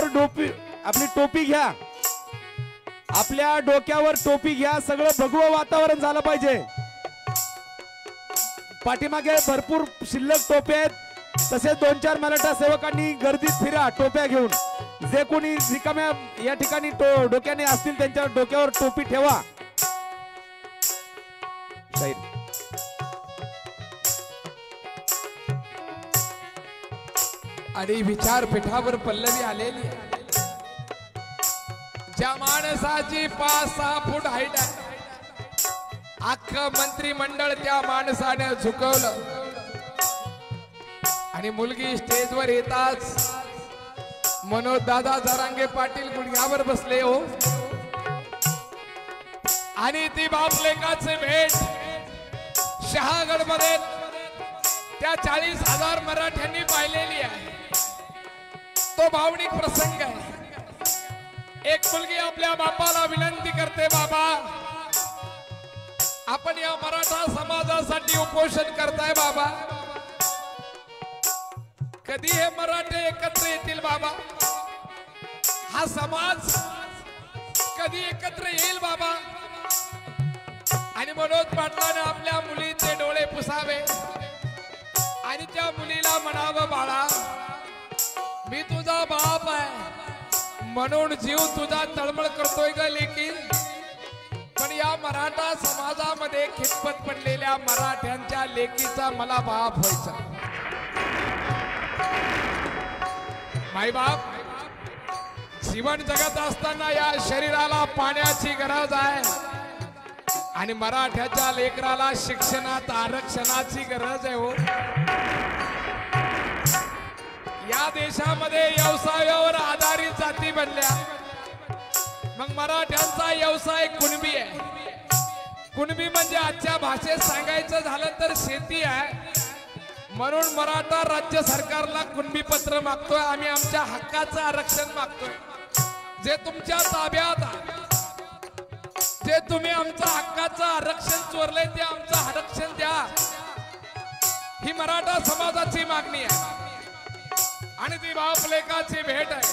डोक्यावर आपली टोपी घ्या, आपल्या डोक्यावर टोपी घ्या. सगळं भगवं वातावरण झालं पाहिजे. पाठीमागे भरपूर शिल्लक टोपे आहेत. तसेच 2-4 मराठा सेवकांनी गर्दीत फिरा टोप्या घेऊन. जे कोणी रिकाम्या या ठिकाणी डोक्याने असतील त्यांच्या डोक्यावर टोपी ठेवा. आणि विचारपीठावर पल्लवी आलेली आहे. ज्या माणसाची 5-6 फूट हाईट आहे, अख्खं मंत्रिमंडळ त्या माणसाने झुकवलं. आणि मुलगी स्टेजवर येताच मनोज दादा जरांगे पाटील गुडघ्यावर बसले हो. आणि ती बापलेकाची भेट शहागड मध्ये त्या 40,000 मराठ्यांनी पाहिलेली आहे. तो भावनिक प्रसंग आहे. एक मुलगी आपल्या बापाला विनंती करते, बाबा आपण या मराठा समाजासाठी उपोषण करताय बाबा, कधी हे मराठे एकत्र येतील बाबा, हा समाज कधी एकत्र येईल बाबा. आणि मनोज पाटलाने आपल्या मुलीचे डोळे पुसावे आणि त्या मुलीला म्हणावं, बाळा मी तुझा बाप आहे म्हणून जीव तुझा तळमळ करतोय ग लेकी, पण या मराठा समाजामध्ये खितपत पडलेल्या मराठ्यांच्या लेकीचा मला बाप व्हायचा. माई बाप, जीवन जगत असताना या शरीराला पाण्याची गरज आहे आणि मराठ्याच्या लेकराला शिक्षणात आरक्षणाची गरज आहे हो. या देशामध्ये व्यवसायावर आधारित जाती बनल्या. मग मराठ्यांचा व्यवसाय कुणबी आहे. कुणबी म्हणजे आजच्या भाषेत सांगायचं झालं तर शेती आहे. म्हणून मराठा राज्य सरकारला कुणबी पत्र मागतोय. आम्ही आमच्या हक्काचं आरक्षण मागतोय. जे तुमच्या ताब्यात आहे, जे तुम्ही आमचं हक्काचं आरक्षण चोरलंय ते आमचं आरक्षण द्या, ही मराठा समाजाची मागणी आहे. आणि ती बाप लेकाची भेट आहे.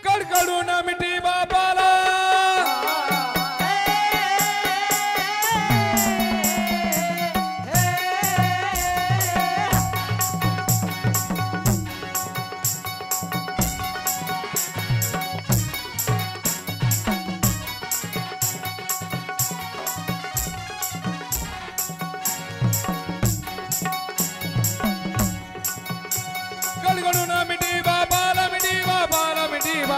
कडकडून मिठी बाबाला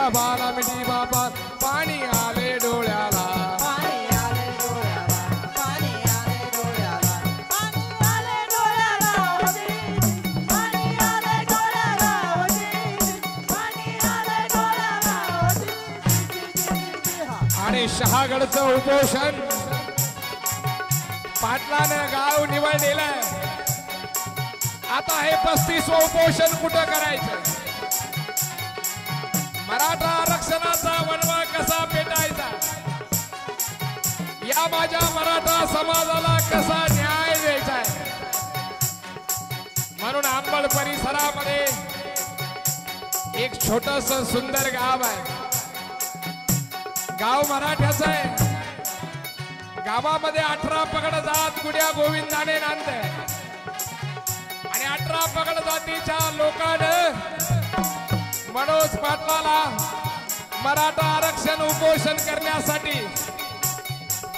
बाबा मिठी बाबा, पाणी आले डोळ्याला, पाणी आले डोळ्याला, पाणी आले डोळ्याला, पाणी आले डोळ्याला होती, पाणी आले डोळ्याला होती, पाणी आले डोळ्याला होती. आणि शहागडचं उपोषण पाटलानं गाव निवडलेलं. आता हे 35वं उपोषण कुठं करायचं? मराठा आरक्षणाचा वणवा कसा पेटायचा, या माझ्या मराठा समाजाला कसा न्याय द्यायचा आहे. म्हणून अंबड परिसरामध्ये एक छोटस सुंदर गाव आहे. गाव मराठ्याचं आहे. गावामध्ये 18 पगड जात गुड्या गोविंदाने नांदते आणि 18 पगड जातीच्या लोकांना मनोज पाटलाला मराठा आरक्षण उपोषण करण्यासाठी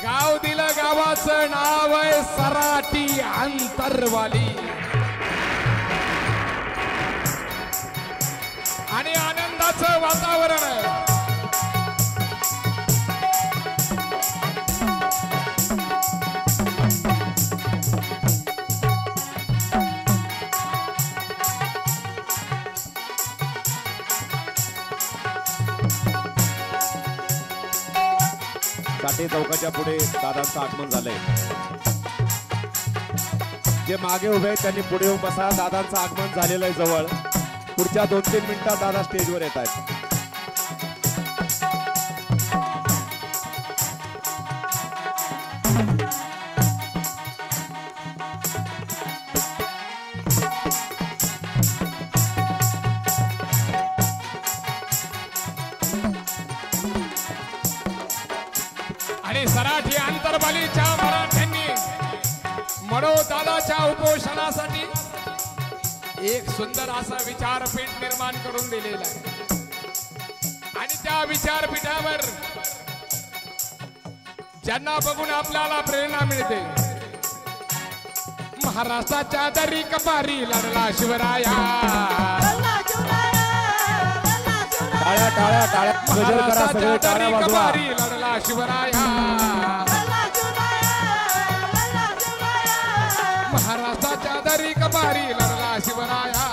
गाव दिलं. गावाचं नाव आहे सराटी अंतरवाली. आणि आनंदाचं वातावरण आहे. काटे चौकाच्या पुढे दादांचं आगमन झालंय. जे मागे उभे आहेत त्यांनी पुढे येऊन बसा. दादांचं आगमन झालेलं आहे जवळ. पुढच्या 2-3 मिनिटात दादा स्टेजवर येत आहेत. आणि सराठी आंतरबालीच्या मराठ्यांनी मनोज दादाच्या उपोषणासाठी एक सुंदर असा विचारपीठ निर्माण करून दिलेला आहे आणि त्या विचारपीठावर ज्यांना बघून आपल्याला प्रेरणा मिळते महाराष्ट्राच्या दरी कपारी लढला शिवराया टाळ्या टाळ्या टाळ्या गजर करा सगळे टाळ्या वाजवा कपारी लढला शिवराया महाराष्ट्राच्या दरी कपारी लढला शिवराया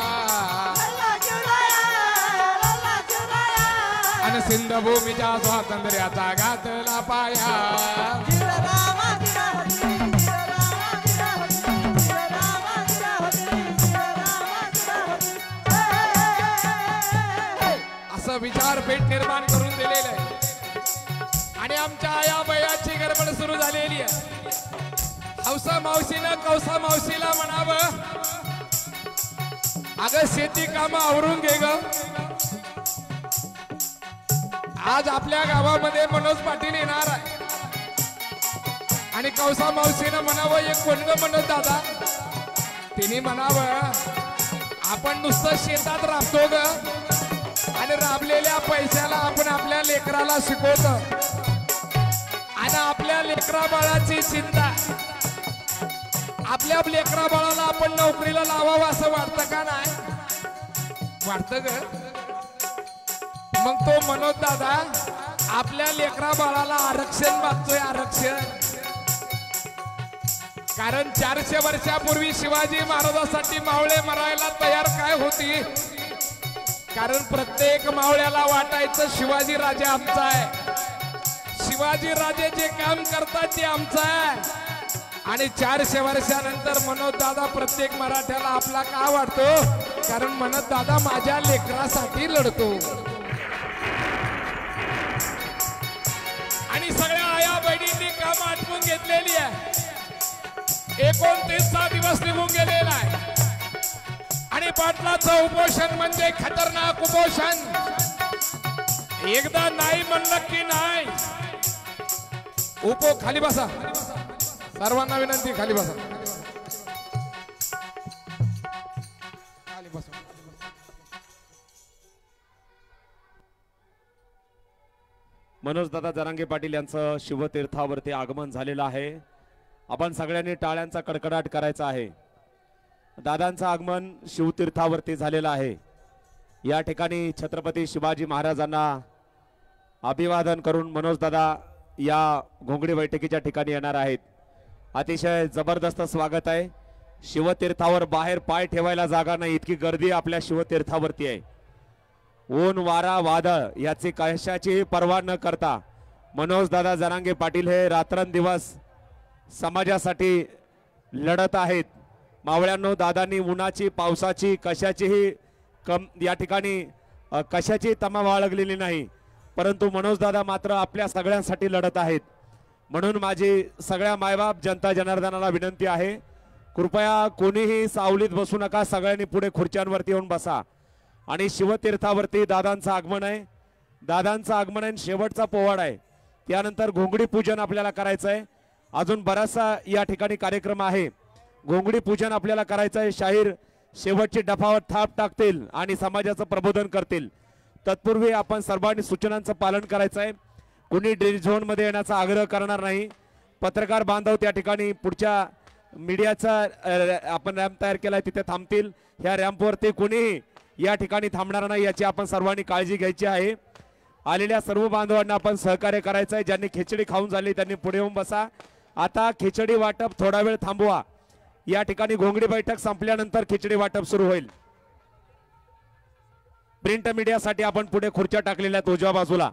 आणि सिंधभूमीच्या स्वातंत्र्याचा घातला पाया असं विचारपीठ निर्माण करून दिलेलं आहे आणि आमच्या या बयाची गडबड सुरू झालेली आहे हौसा मावशीनं कौसा मावशीला म्हणावं अगं शेती काम आवरून घे ग आज आपल्या गावामध्ये मनोज पाटील येणार आहे आणि कौसा मावशीनं म्हणावं एक कोणग मनोज दादा तिने म्हणावं आपण नुसतं शेतात राबतो ग आणि राबलेल्या पैशाला आपण आपल्या लेकराला शिकवतो आणि आपल्या लेकरा बाळाची चिंता आपल्या लेकरा बाळाला आपण नोकरीला लावावं असं वाटतं का नाही वाटतं ग मग तो मनोज दादा आपल्या लेकरा बाळाला आरक्षण मागतोय आरक्षण कारण 400 वर्षापूर्वी शिवाजी महाराजांसाठी मावळे मरायला तयार काय होती कारण प्रत्येक मावळ्याला वाटायचं शिवाजी राजे आमचा आहे शिवाजी राजे जे काम करतात ते आमचं आहे आणि 400 वर्षानंतर मनोज दादा प्रत्येक मराठ्याला आपला का वाटतो कारण मनोज दादा माझ्या लेकरासाठी लढतो आणि सगळ्या आया बहिणींनी काम आटवून घेतलेली आहे 29 दिवस निघून गेलेला आहे आणि पाटलाचं उपोषण म्हणजे खतरनाक उपोषण एकदा नाही म्हणलं की नाही खाली बसा सर्वांना विनंती खाली बसा खाली बसा मनोज दादा जरांगे पाटील यांचं शिवतीर्थावरती आगमन झालेलं आहे आपण सगळ्यांनी टाळ्यांचा कडकडाट करायचा आहे दादांचं आगमन शिवतीर्थावरती झालेलं आहे या ठिकाणी छत्रपती शिवाजी महाराजांना अभिवादन करून मनोज दादा या घोंगडी बैठकीच्या ठिकाणी येणार आहेत अतिशय जबरदस्त स्वागत आहे शिवतीर्थावर बाहेर पाय ठेवायला जागा नाही इतकी गर्दी आपल्या शिवतीर्थावरती आहे ऊन वारा वादळ याची कशाची पर्वा न करता मनोज दादा जरांगे पाटील हे रात्रंदिवस समाजासाठी लढत आहेत मावळ्यांनो दादांनी उन्हाची पावसाची कशाचीही या ठिकाणी कशाची तमा बाळगलेली नाही परंतु मनोज दादा मात्र आपल्या सगळ्यांसाठी लढत आहेत म्हणून माझी सगळ्या मायबाप जनता जनार्दनाला विनंती आहे कृपया कोणीही सावलीत बसू नका सगळ्यांनी पुढे खुर्च्यांवरती येऊन बसा आणि शिवतीर्थावरती दादांचं आगमन आहे दादांचं आगमन आहे शेवटचा पोवाडा आहे त्यानंतर घोंगडी पूजन आपल्याला करायचं आहे अजून बराचसा या ठिकाणी कार्यक्रम आहे घोंगडी पूजन आपल्याला करायचं आहे शाहीर शेवटची डफावर थाप टाकतील आणि समाजाचं प्रबोधन करतील तत्पूर्वी आपण सर्वांनी सूचनांचं पालन करायचं आहे कुणी ड्रेस झोन मध्ये येण्याचा आग्रह करणार नाही पत्रकार बांधव त्या ठिकाणी पुढच्या मीडियाचा आपण रॅम्प तयार केलाय तिथे थांबतील ह्या रॅम्पवरती कोणीही या ठिकाणी थांबणार नाही याची आपण सर्वांनी काळजी घ्यायची आहे आलेल्या सर्व बांधवांना आपण सहकार्य करायचं आहे ज्यांनी खिचडी खाऊन झाली त्यांनी पुढे येऊन बसा आता खिचडी वाटप थोडा वेळ थांबवा या ठिकाणी घोंगडी बैठक संपल्यानंतर खिचडी वाटप सुरू होईल प्रिंट मीडियासाठी आपण पुढे खुर्च्या टाकलेल्या आहेत उजव्या बाजूला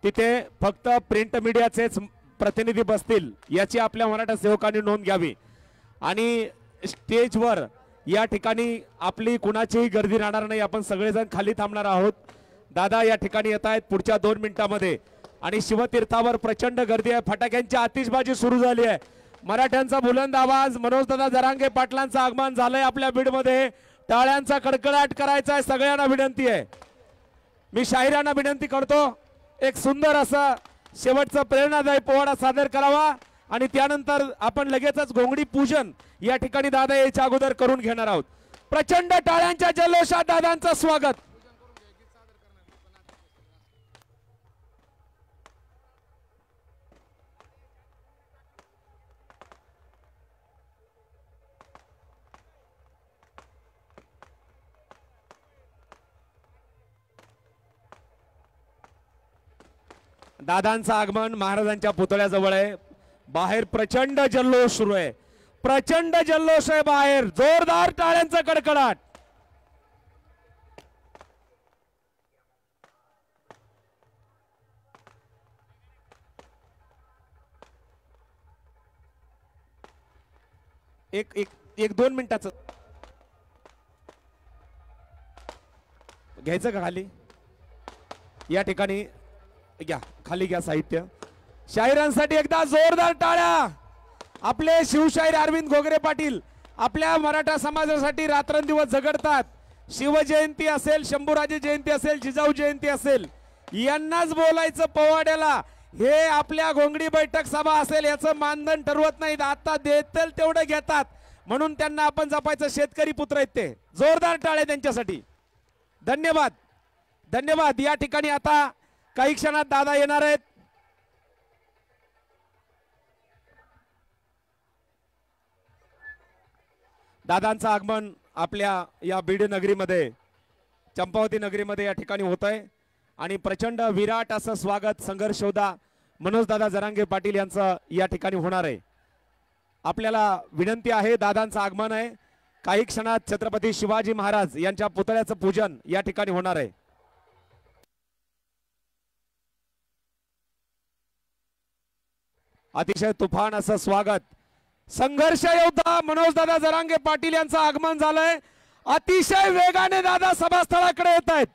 तिथे फक्त प्रिंट मीडियाचेच प्रतिनिधी बसतील याची आपल्या मराठा सेवकांनी नोंद घ्यावी आणि स्टेजवर या ठिकाणी आपली कुणाचीही गर्दी राहणार नाही आपण सगळेजण खाली थांबणार आहोत दादा या ठिकाणी येत आहेत पुढच्या 2 मिनिटांमध्ये आणि शिवतीर्थावर प्रचंड गर्दी आहे फटाक्यांची आतिषबाजी सुरू झाली आहे मराठ्यांचा बुलंद आवाज मनोज दादा जरांगे पाटलांचं आगमन झालंय आपल्या बीडमध्ये टाळ्यांचा कडकडाट करायचा आहे सगळ्यांना विनंती आहे मी शाहिरांना विनंती करतो एक सुंदर असं शेवटचा प्रेरणादायी पोवाडा सादर करावा आणि त्यानंतर आपण लगेचच घोंगडी पूजन या ठिकाणी दादा याच्या अगोदर करून घेणार आहोत. प्रचंड टाळ्यांच्या जल्लोषात दादांचं स्वागत. दादांचं आगमन महाराजांच्या पुतळ्याजवळ आहे. बाहेर प्रचंड जल्लोष सुरू आहे. प्रचंड जल्लोष आहे बाहेर. जोरदार टाळ्यांचा कडकडाट. एक एक एक 2 मिनिटाचं घ्यायचं का खाली. या ठिकाणी घ्या खाली घ्या साहित्य. शाहिरांसाठी एकदा जोरदार टाळ्या. आपले शिवशाहीर अरविंद घोगरे पाटील आपल्या मराठा समाजासाठी रात्रंदिवस झगडतात. शिवजयंती असेल, शंभूराजे जयंती असेल, जिजाऊ जयंती असेल, यांनाच बोलायचं पोवाड्याला. हे आपल्या घोंगडी बैठक सभा असेल याचं मानधन ठरवत नाहीत. आता देतील तेवढं घेतात म्हणून त्यांना आपण जपायचं. शेतकरी पुत्र आहेत ते. जोरदार टाळ्या त्यांच्यासाठी. धन्यवाद धन्यवाद. या ठिकाणी आता काही क्षणात दादा येणार आहेत. दादांचं आगमन आपल्या या बीड नगरीमध्ये, चंपावती नगरीमध्ये या ठिकाणी होत आहे आणि प्रचंड विराट असं स्वागत संघर्ष योद्धा मनोज दादा जरांगे पाटील यांचं या ठिकाणी होणार आहे. आपल्याला विनंती आहे, दादांचं आगमन आहे. काही क्षणात छत्रपती शिवाजी महाराज यांच्या पुतळ्याचं पूजन या ठिकाणी होणार आहे. अतिशय तुफान असं स्वागत. संघर्ष योद्धा मनोज दादा जरांगे पाटील यांचं आगमन झालंय. अतिशय वेगाने दादा सभास्थळाकडे येत आहेत.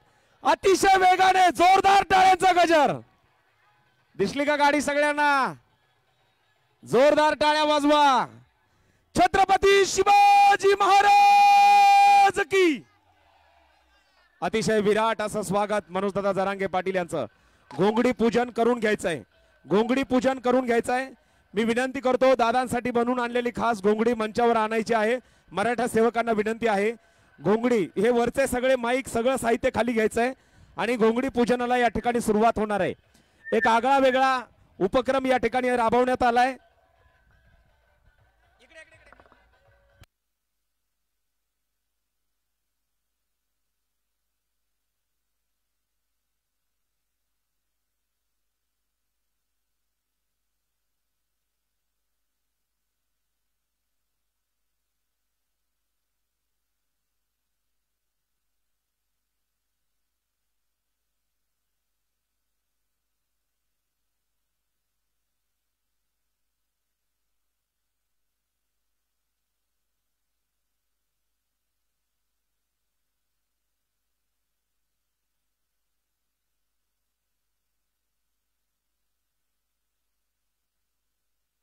अतिशय वेगाने. जोरदार टाळ्यांचा गजर. दिसली का गाडी सगळ्यांना. जोरदार टाळ्या वाजवा. छत्रपती शिवाजी महाराज की. अतिशय विराट असं स्वागत मनोज दादा जरांगे पाटील यांचं. घोंगडी पूजन करून घ्यायचंय. घोंगडी पूजन करून घ्यायचंय. मी विनंती करतो, दादांसाठी बनवून आणलेली खास घोंगडी मंचावर आणायची आहे. मराठा सेवकांना विनंती आहे, घोंगडी हे वरचे सगळे माईक सगळं साहित्य खाली घ्यायचंय आणि घोंगडी पूजनाला या ठिकाणी सुरुवात होणार आहे. एक आगळा वेगळा उपक्रम या ठिकाणी राबवण्यात आलाय.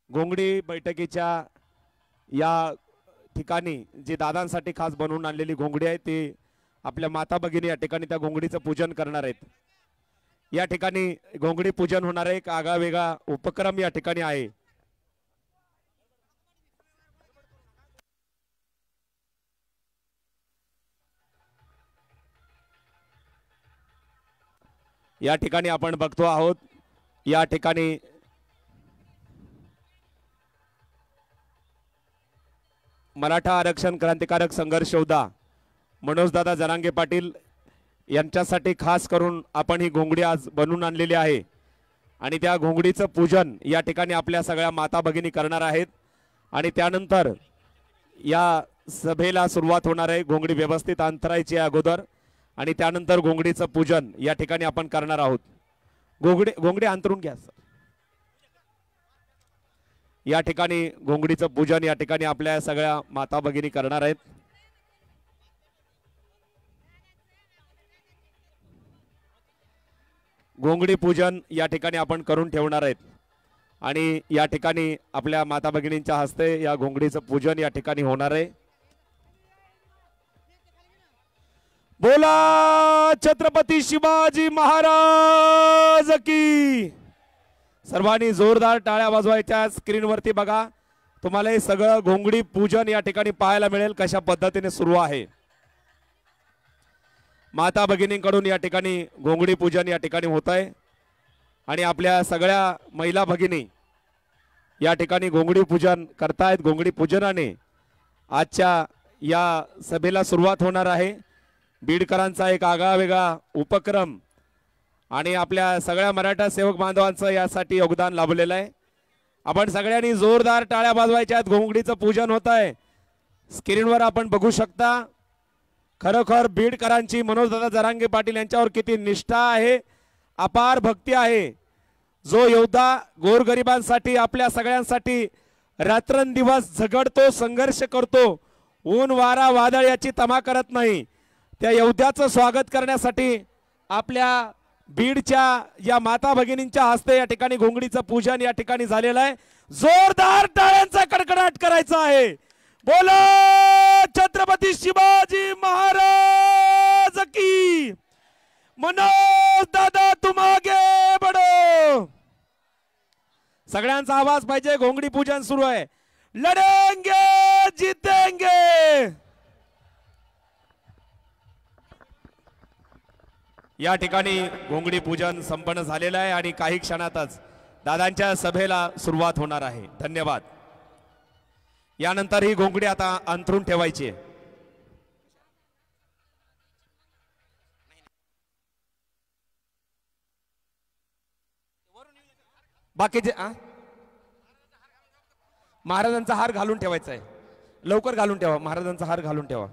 घोंगडी बैठकीच्या या ठिकाणी जी दादांसाठी खास बनवून आणलेली घोंगडी आहे ती आपल्या माता भगिनी या ठिकाणी त्या घोंगडीचं पूजन करणार आहेत. या ठिकाणी घोंगडी पूजन होणार आहे. एक आगळा वेगळा उपक्रम या ठिकाणी आहे. या ठिकाणी आपण बघतो आहोत, या ठिकाणी मराठा आरक्षण क्रांतिकारक संघर्ष योद्धा मनोज दादा जरांगे पाटील यांच्यासाठी खास करून आपण ही घोंगडी आज बनवून आणलेली आहे आणि त्या घोंगडीचं पूजन या ठिकाणी आपल्या सगळ्या माता भगिनी करणार आहेत आणि त्यानंतर या सभेला सुरुवात होणार आहे. घोंगडी व्यवस्थित अंतरायची अगोदर आणि त्यानंतर घोंगडीचं पूजन या ठिकाणी आपण करणार आहोत. घोंगडी अंतरून घ्या सर. या ठिकाणी घोंगडीचं पूजन या ठिकाणी आपल्या सगळ्या माता भगिनी करणार आहेत. घोंगडी पूजन या ठिकाणी आपण करून ठेवणार आहेत आणि या ठिकाणी आपल्या माता भगिनींच्या हस्ते या घोंगडीचं पूजन या ठिकाणी होणार आहे. बोला छत्रपती शिवाजी महाराज की. सर्वांनी जोरदार टाळ्या वाजवायच्या. स्क्रीनवरती बघा, तुम्हाला हे सगळं घोंगडी पूजन या ठिकाणी पाहायला मिळेल कशा पद्धतीने सुरू आहे. माता भगिनींकडून या ठिकाणी घोंगडी पूजन या ठिकाणी होत आहे आणि आपल्या सगळ्या महिला भगिनी या ठिकाणी घोंगडी पूजन करतायत. घोंगडी पूजनाने आजच्या या सभेला सुरुवात होणार आहे. बीडकरांचा एक आगळा वेगळा उपक्रम आणि आपल्या सगळ्या मराठा सेवक बांधवांचं यासाठी योगदान लाभलेलं आहे. आपण सगळ्यांनी जोरदार टाळ्या वाजवायच्या. घोंगडीचं पूजन होत आहे. स्क्रीनवर आपण बघू शकता. खरोखर बीडकरांची मनोजदादा जरांगे पाटील यांच्यावर किती निष्ठा आहे, अपार भक्ती आहे. जो योद्धा गोरगरिबांसाठी आपल्या सगळ्यांसाठी रात्रंदिवस झगडतो, संघर्ष करतो, ऊन वारा वादळ याची तमा करत नाही, त्या योद्ध्याचं स्वागत करण्यासाठी आपल्या बीडच्या या माता भगिनींच्या हस्ते या ठिकाणी घोंगडीचं पूजन या ठिकाणी झालेलं आहे. जोरदार टाळ्यांचा कडकडाट करायचा आहे. बोलो छत्रपती शिवाजी महाराज की. मनोज दादा तुम आगे बढो. सगळ्यांचा आवाज पाहिजे. घोंगडी पूजन सुरू आहे. लढेंगे जीतेंगे. या ठिकाणी घोंगडी पूजन संपन्न झालेलं आहे आणि काही क्षणातच दादांच्या सभेला सुरुवात होणार आहे. धन्यवाद. यानंतर ही घोंगडी आता अंथरून ठेवायची आहे. बाकीचे महाराजांचा हार घालून ठेवायचा आहे. लवकर घालून ठेवा. महाराजांचा हार घालून ठेवा.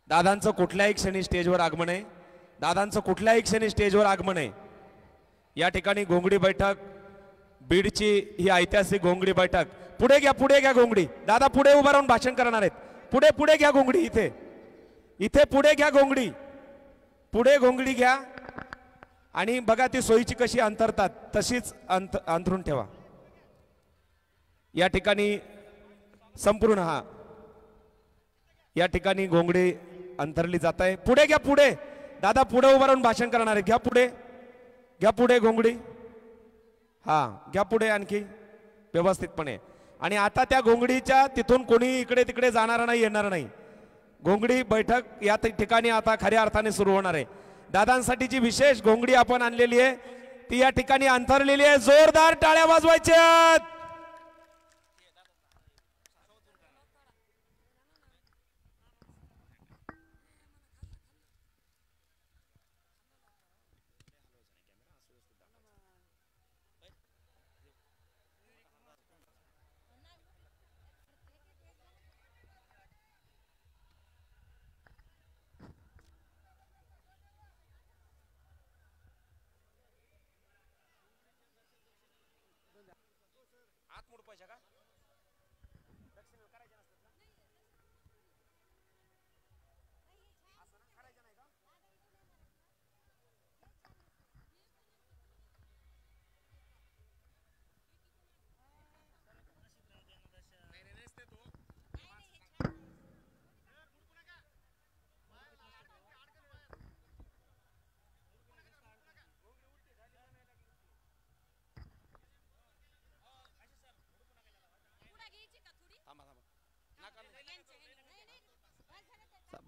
दादांचं कुठल्याही क्षणी स्टेजवर आगमन आहे. दादांचं कुठल्याही क्षणी स्टेजवर आगमन आहे. या ठिकाणी घोंगडी बैठक, बीडची ही ऐतिहासिक घोंगडी बैठक. पुढे घ्या, पुढे घ्या घोंगडी. दादा पुढे उभा राहून भाषण करणार आहेत. पुढे पुढे घ्या घोंगडी. इथे इथे पुढे घ्या घोंगडी. पुढे घोंगडी घ्या आणि बघा ती सोयीची कशी अंतरतात तशीच अंथरून ठेवा. या ठिकाणी संपूर्ण या ठिकाणी घोंगडी अंतरली जात आहे. पुढे घ्या, पुढे. दादा पुढे उभा राहून भाषण करणार आहे. घ्या पुढे, घ्या पुढे घोंगडी. घ्या पुढे आणखी व्यवस्थितपणे. आणि आता त्या घोंगडीच्या तिथून कोणी इकडे तिकडे जाणार नाही, येणार नाही. घोंगडी बैठक या ठिकाणी आता खऱ्या अर्थाने सुरू होणार आहे. दादांसाठी जी विशेष घोंगडी आपण आणलेली आहे ती या ठिकाणी अंतरलेली आहे. जोरदार टाळ्या वाजवायच्या.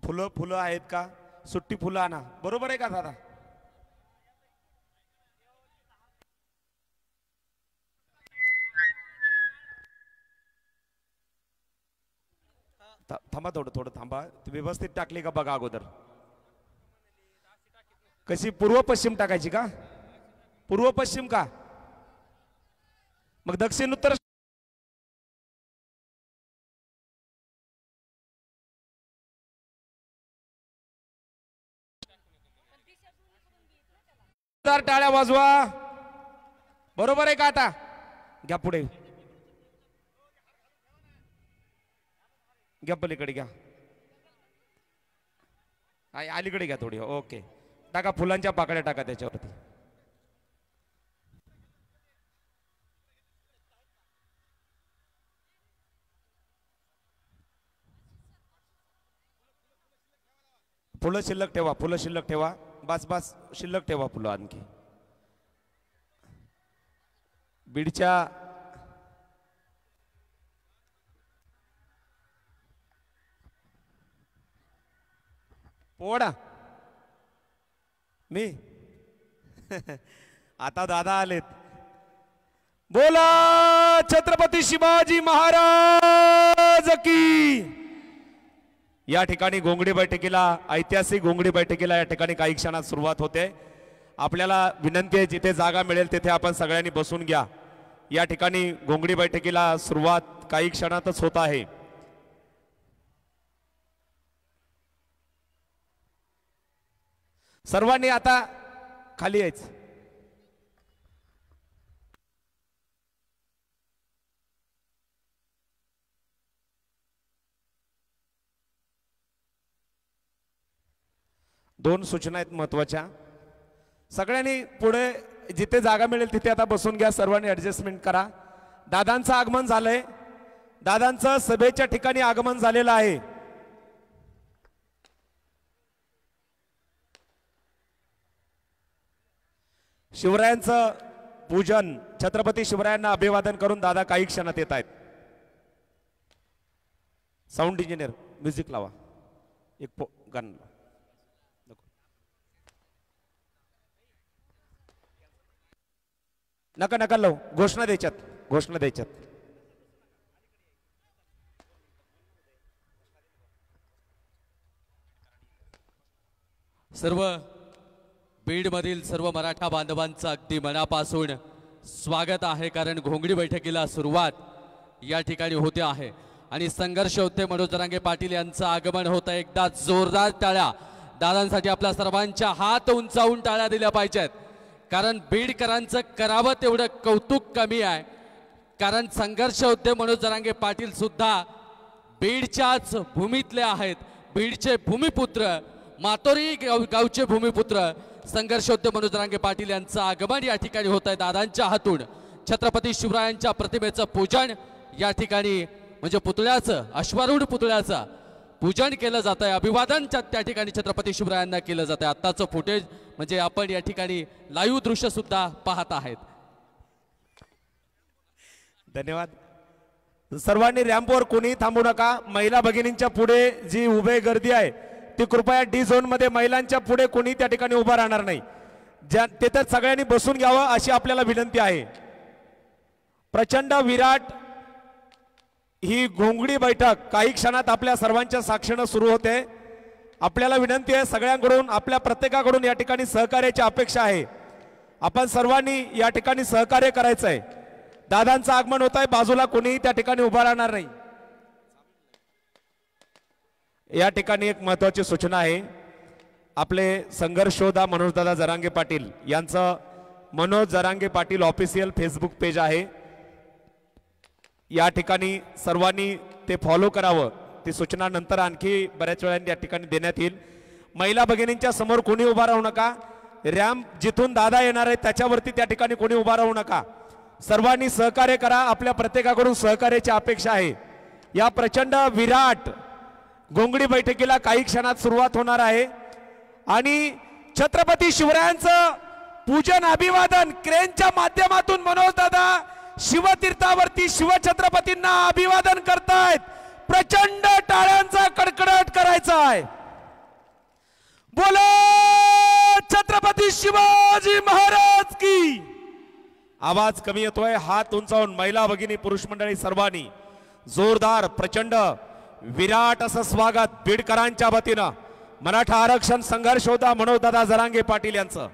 फुलं फुलं आहेत का? सुट्टी फुलं आणा. बरोबर आहे का दादा? थांबा, थोडं थोडं थांबा. व्यवस्थित टाकली का बघा अगोदर. कशी पूर्व पश्चिम टाकायची का? पूर्व पश्चिम का? मग दक्षिण उत्तर. टाळ्या वाजवा. बरोबर आहे का? आता घ्या पुढे, घ्या पलीकडे घ्या, अलीकडे घ्या थोडी. ओके, टाका फुलांच्या पाकळ्या टाका त्याच्यावरती. फुलं शिल्लक ठेवा, फुलं शिल्लक ठेवा. बस बस शिल्लक ठेवा फुलं आणखी. बीडच्या पोडा मी आता दादा आलेत. बोला छत्रपती शिवाजी महाराज की. या ठिकाणी घोंगडी बैठकीला, ऐतिहासिक घोंगडी बैठकीला या ठिकाणी काही क्षणात सुरुवात होते. आपल्याला विनंती आहे जिथे जागा मिळेल तिथे आपण सगळ्यांनी बसून घ्या. या ठिकाणी घोंगडी बैठकीला सुरुवात काही क्षणातच होत आहे. सर्वांनी आता खाली यायचं. दोन सूचना आहेत महत्वाच्या. सगळ्यांनी पुढे जिथे जागा मिळेल तिथे आता बसून घ्या. सर्वांनी ऍडजस्टमेंट करा. दादांचं आगमन झालंय. दादांचं सभेच्या ठिकाणी आगमन झालेलं आहे. शिवरायांचं पूजन, छत्रपती शिवरायांना अभिवादन करून दादा काही क्षणात येत आहेत. साऊंड इंजिनियर म्युझिक लावा. एक गाणं नका नका लावू. घोषणा द्यायच्यात, घोषणा द्यायच्यात. सर्व बीडमधील सर्व मराठा बांधवांचं अगदी मनापासून स्वागत आहे. कारण घोंगडी बैठकीला सुरुवात या ठिकाणी होते आहे आणि संघर्ष योद्धे मनोज जरांगे पाटील यांचं आगमन होतं. एकदा जोरदार टाळ्या दादांसाठी आपल्या सर्वांच्या हात उंचावून टाळ्या दिल्या पाहिजेत. कारण बीडकरांचं करावं तेवढं कौतुक कमी आहे. कारण संघर्ष योद्धे मनोज जरांगे पाटील सुद्धा बीडच्याच भूमीतले आहेत. बीडचे भूमिपुत्र, मातोरी गावचे भूमिपुत्र संघर्ष योद्धे मनोज जरांगे पाटील यांचं आगमन या ठिकाणी होत आहे. दादांच्या हातून छत्रपती शिवरायांच्या प्रतिमेचं पूजन या ठिकाणी, म्हणजे पुतळ्याचं, अश्वारूढ पुतळ्याचं पूजन केलं जात आहे. अभिवादन त्या ठिकाणी छत्रपती शिवरायांना केलं जात आहे. आत्ताचं फुटेज म्हणजे आपण या ठिकाणी लाईव्ह दृश्य सुद्धा पाहत आहेत. धन्यवाद. सर्वांनी रॅम्पवर कोणी थांबू नका. महिला भगिनींच्या पुढे जी उभे गर्दी आहे ती कृपया डी झोन मध्ये महिलांच्या पुढे कोणी त्या ठिकाणी उभा राहणार नाही. तिथे सगळ्यांनी बसून घ्यावं अशी आपल्याला विनंती आहे. प्रचंड विराट ही घोंगडी बैठक काही क्षणात आपल्या सर्वांच्या साक्षीने सुरू होते. आपल्याला विनंती आहे सगळ्यांकडून, आपल्या प्रत्येकाकडून या ठिकाणी सहकार्याची अपेक्षा आहे. आपण सर्वांनी या ठिकाणी सहकार्य करायचं आहे. दादांचं आगमन होत आहे. बाजूला कोणीही त्या ठिकाणी उभा राहणार नाही. या ठिकाणी एक महत्वाची सूचना आहे. आपले संघर्ष योद्धा मनोजदादा जरांगे पाटील यांचं Manoj Jarange Patil official Facebook page आहे. या ठिकाणी सर्वांनी ते फॉलो करावं. ती सूचना नंतर आणखी बऱ्याच वेळा या ठिकाणी देण्यात येईल. महिला भगिनींच्या समोर कोणी उभा राहू नका. रॅम्प जिथून दादा येणार आहे त्याच्यावरती त्या ठिकाणी कोणी उभा राहू नका. सर्वांनी सहकार्य करा. आपल्या प्रत्येकाकडून सहकार्याची अपेक्षा आहे. या प्रचंड विराट घोंगडी बैठकीला काही क्षणात सुरुवात होणार आहे आणि छत्रपती शिवरायांचं पूजन, अभिवादन क्रेनच्या माध्यमातून मनोज दादा शिवतीर्थावरती शिवछत्रपतींना अभिवादन करतायत. प्रचंड टाळ्यांचा कडकडाट करायचा आहे. बोलो छत्रपती शिवाजी महाराज की. आवाज कमी येतोय. हात उंचावून महिला भगिनी पुरुष मंडळी सर्वांनी जोरदार प्रचंड विराट असं स्वागत बीडकरांच्या वतीनं मराठा आरक्षण संघर्ष होता मनोजदादा जरांगे पाटील यांचं.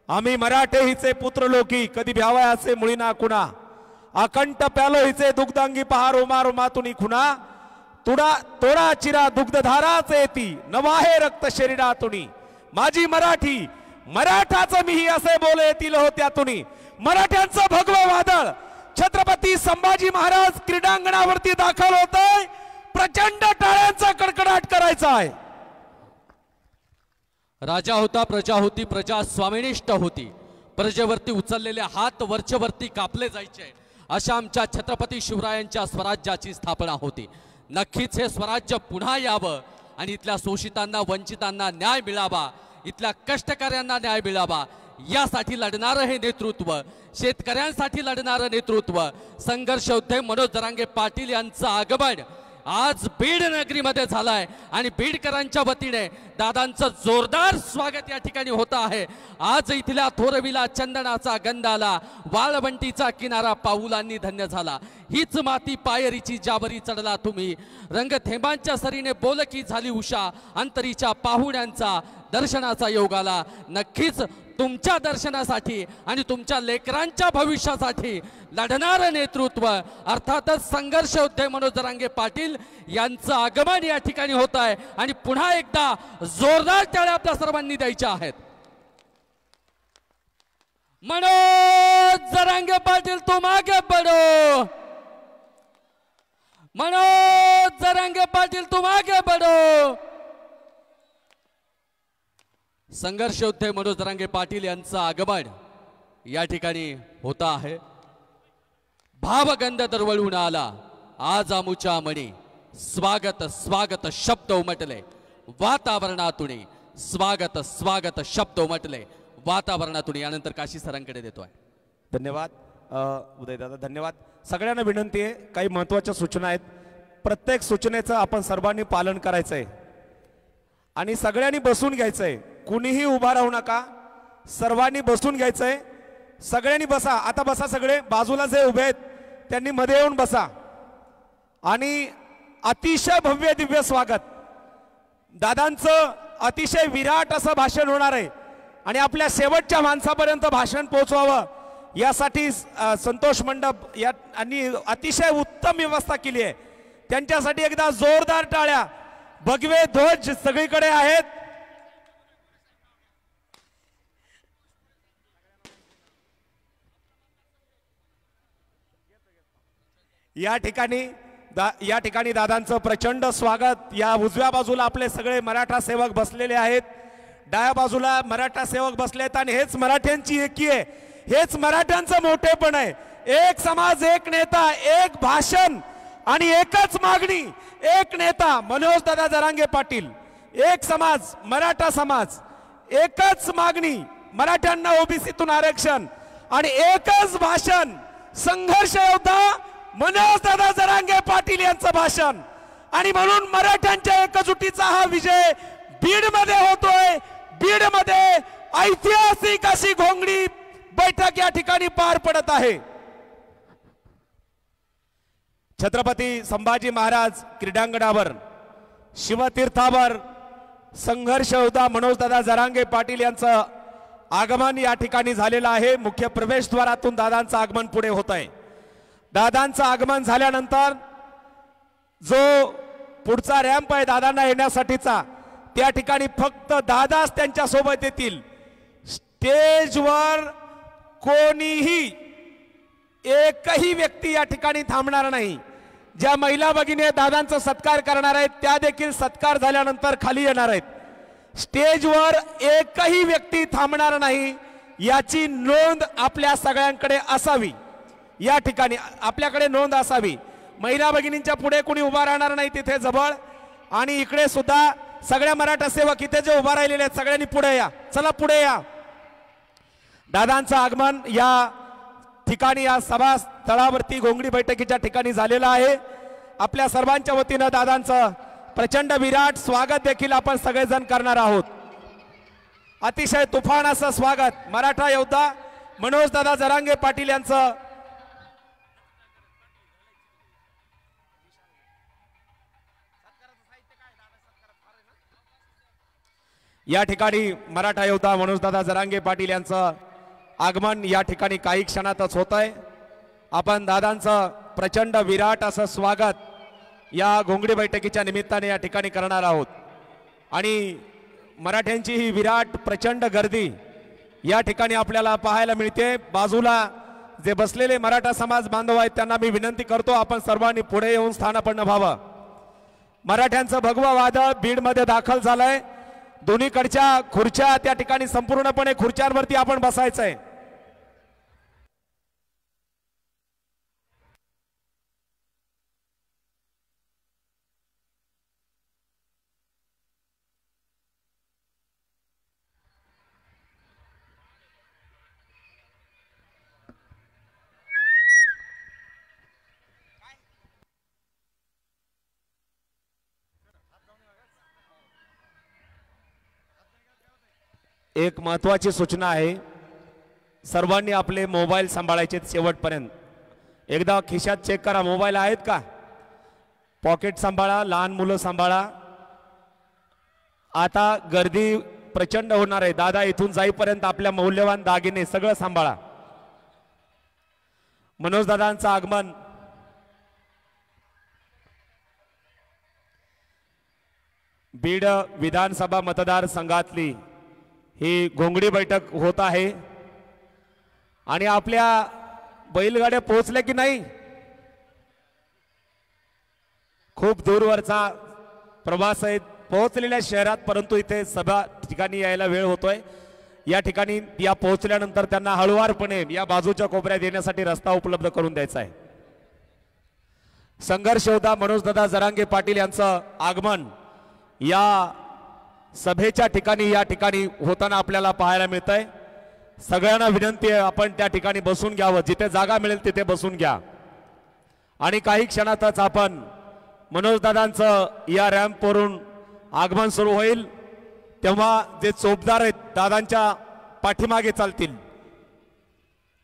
आम्ही मराठे हिचे पुत्र लोकी, कधी भ्यावयाचे मुळीना कुणा, अकंठ प्यालो हिचे दुग्धांगी पहा रोमा रोमातुनी खुना, तुडा तोडा चिरा दुग्धधाराचे येती नवाहे रक्त शरीरातुनी, माझी मराठी मराठाचं मीही असे बोले येतील हो त्यातुनी. मराठ्यांचं भगवं वादळ छत्रपती संभाजी महाराज क्रीडांगणावरती दाखल होत आहे. प्रचंड टाळ्यांचा कडकडाट करायचा आहे. राजा होता, प्रजा होती, प्रजा स्वामिनिष्ठ होती. प्रजेवरती उचललेले हात वरचेवरती कापले जायचे, अशा आमच्या छत्रपती शिवरायांच्या स्वराज्याची स्थापना होती. नक्कीच हे स्वराज्य पुन्हा यावं आणि इथल्या शोषितांना, वंचितांना न्याय मिळावा इथल्या कष्टकऱ्यांना न्याय मिळावा यासाठी लढणारं हे नेतृत्व, शेतकऱ्यांसाठी लढणारं नेतृत्व, संघर्ष योद्धे मनोज जरांगे पाटील यांचं आगमन आज बीड नगरीमध्ये झालाय आणि बीडकरांच्या वतीने दादांचं जोरदार स्वागत या ठिकाणी होत आहे। आज इथल्या थोरविला चंदनाचा गंधाला, वाळवंटीचा किनारा पाऊलांनी धन्य झाला। हीच माती पायरीची ज्यावरी चढला तुम्ही, रंगथेंबांच्या सरीने बोलकी झाली उषा, अंतरीच्या पाहुण्यांचा दर्शनाचा योग आला। नक्कीच तुमच्या दर्शनासाठी आणि तुमच्या लेकरांच्या भविष्यासाठी लढणारं नेतृत्व अर्थातच संघर्ष योद्धे मनोज जरांगे पाटील यांचं आगमन या ठिकाणी होत आहे आणि पुन्हा एकदा जोरदार टाळ्या आपल्या सर्वांनी द्यायच्या आहेत। मनोज जरांगे पाटील तुम आगे बढ़ो, मनोज जरांगे पाटील तुम आगे बढ़ो। संघर्ष योद्धे मनोज जरांगे पाटील यांचं आगमन या ठिकाणी होत आहे। भावगंध दरवळून आला आज आमुच्या मणी, स्वागत स्वागत शब्द उमटले वातावरणातून, स्वागत स्वागत शब्द उमटले वातावरणातून। यानंतर काशी सरांकडे देतोय। धन्यवाद उदय दादा, धन्यवाद। सगळ्यांना विनंती आहे, काही महत्त्वाच्या सूचना आहेत, प्रत्येक सूचनेचं आपण सर्वांनी पालन करायचंय आणि सगळ्यांनी बसून घ्यायचंय, कुणीही उभा राहू नका, सर्वांनी बसून घ्यायचंय। सगळ्यांनी बसा, आता बसा सगळे, बाजूला जे उभे आहेत त्यांनी मध्ये येऊन बसा आणि अतिशय भव्य दिव्य स्वागत, दादांचं अतिशय विराट असं भाषण होणार आहे आणि आपल्या शेवटच्या माणसापर्यंत भाषण पोहोचवावं यासाठी संतोष मंडप यांनी अतिशय उत्तम व्यवस्था केली आहे। त्यांच्यासाठी एकदा जोरदार टाळ्या, भगवे ध्वज सगळीकडे आहेत। या ठिकाणी दादांचं प्रचंड स्वागत। या उजव्या बाजूला आपले सगळे मराठा सेवक बसलेले आहेत, डाव्या बाजूला मराठा सेवक बसले आहेत आणि हेच मराठ्यांची एकी आहे, हेच मराठ्यांचं मोठेपण आहे। एक समाज, एक नेता, एक भाषण आणि एकच मागणी, एक नेता मनोज दादा जरांगे पाटील, एक समाज मराठा समाज, एकच मागणी मराठ्यांना ओबीसीतून आरक्षण आणि एकच भाषण संघर्ष योद्धा मनोज दादा जरांगे पाटील यांचं भाषण। आणि म्हणून मराठ्यांच्या एकजुटीचा हा विजय बीड मध्ये होतोय। बीड मध्ये ऐतिहासिक अशी घोंगडी बैठक या ठिकाणी पार पडत आहे। छत्रपती संभाजी महाराज क्रीडांगणावर शिवतीर्थावर संघर्ष योद्धा मनोज दादा जरांगे पाटील यांचं आगमन या ठिकाणी झालेलं आहे। मुख्य प्रवेशद्वारातून दादांचं आगमन पुढे होत आहे। दादांचं आगमन झाल्यानंतर जो पुढचा रॅम्प आहे दादांना येण्यासाठीचा, त्या ठिकाणी फक्त दादाच त्यांच्या सोबत येतील। स्टेजवर कोणीही एकही व्यक्ती या ठिकाणी थांबणार नाही। ज्या महिला भगिनी दादांचा सत्कार करणार आहेत त्या देखील सत्कार झाल्यानंतर खाली येणार आहेत। स्टेजवर एकही व्यक्ती थांबणार नाही याची नोंद आपल्या सगळ्यांकडे असावी। या ठिकाणी आपल्याकडे नोंद असावी। महिला भगिनींच्या पुढे कोणी उभा राहणार नाही तिथे जवळ, आणि इकडे सुद्धा सगळ्या मराठा सेवक इथे जे उभा राहिलेले आहेत सगळ्यांनी पुढे या, चला पुढे या। दादांचं आगमन या ठिकाणी या सभा स्थळावरती घोंगडी बैठकीच्या ठिकाणी झालेलं आहे। आपल्या सर्वांच्या वतीनं दादांचं प्रचंड विराट स्वागत देखील आपण सगळेजण करणार आहोत। अतिशय तुफान असं स्वागत मराठा योद्धा मनोज दादा जरांगे पाटील यांचं या ठिकाणी मराठा योद्धा मनोज दादा जरांगे पाटील यांचं आगमन या ठिकाणी काही क्षणातच होत आहे। आपण दादांचं प्रचंड विराट असं स्वागत या घोंगडी बैठकीच्या निमित्ताने या ठिकाणी करणार आहोत आणि मराठ्यांची ही विराट प्रचंड गर्दी या ठिकाणी आपल्याला पाहायला मिळते। बाजूला जे बसलेले मराठा समाज बांधव आहेत त्यांना मी विनंती करतो आपण सर्वांनी पुढे येऊन स्थानापन्न व्हावं। मराठ्यांचं भगवं वादळ बीड मध्ये दाखल झालंय। दोन्हीकडच्या खुर्च्या त्या ठिकाणी संपूर्णपणे खुर्च्यांवरती आपण बसायचंय। एक महत्वाची सूचना आहे, सर्वांनी आपले मोबाईल सांभाळायचे शेवटपर्यंत. एकदा खिशात चेक करा, मोबाईल आहेत का, पॉकेट सांभाळा, लहान मुलं सांभाळा. आता गर्दी प्रचंड होणार आहे. दादा इथून जाईपर्यंत आपल्या मौल्यवान दागिने सगळं सांभाळा. मनोज दादांचं आगमन बीड विधानसभा मतदारसंघातली ही घोंगडी बैठक होत आहे आणि आपल्या बैलगाड्या पोहोचल्या की नाही. खूप दूरवरचा प्रवास आहे, पोहोचलेल्या शहरात, परंतु इथे सभा ठिकाणी यायला वेळ होतोय. या ठिकाणी या पोहोचल्यानंतर त्यांना हळुवारपणे या बाजूच्या कोपऱ्यात येण्यासाठी रस्ता उपलब्ध करून द्यायचा आहे. संघर्ष योद्धा मनोजदादा जरांगे पाटील यांचं आगमन या सभेच्या ठिकाणी या ठिकाणी होताना आपल्याला पाहायला मिळत आहे. सगळ्यांना विनंती आहे, आपण त्या ठिकाणी बसून घ्यावं, जिथे जागा मिळेल तिथे बसून घ्या. आणि काही क्षणातच आपण मनोजदादांचं या रॅम्पवरून आगमन सुरू होईल, तेव्हा जे चोपदार आहेत दादांच्या पाठीमागे चालतील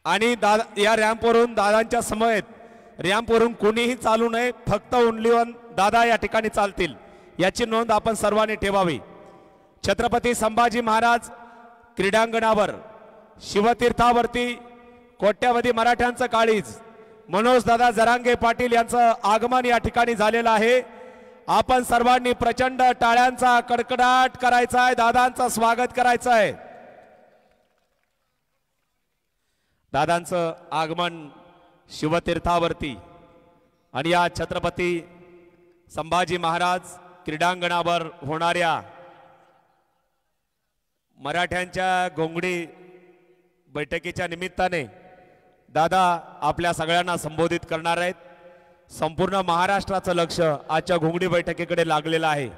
आणि या रॅम्पवरून दादांच्या समवेत रॅम्पवरून कोणीही चालू नये, फक्त ओनली वन दादा या ठिकाणी चालतील, याची नोंद आपण सर्वांनी ठेवावी. छत्रपती संभाजी महाराज क्रीडांगणावर शिवतीर्थावरती कोट्यावधी मराठ्यांचं काळीज मनोजदादा जरांगे पाटील यांचं आगमन या ठिकाणी झालेलं आहे. आपण सर्वांनी प्रचंड टाळ्यांचा कडकडाट करायचा आहे, दादांचं स्वागत करायचं आहे. दादांचं आगमन शिवतीर्थावरती आणि या छत्रपती संभाजी महाराज क्रीडांगणावर होणाऱ्या मराठ्यांच्या घोंगडी बैठकीच्या निमित्ताने दादा आपल्या सगळ्यांना संबोधित करणार आहेत. संपूर्ण महाराष्ट्राचं लक्ष आजच्या घोंगडी बैठकीकडे लागलेलं आहे.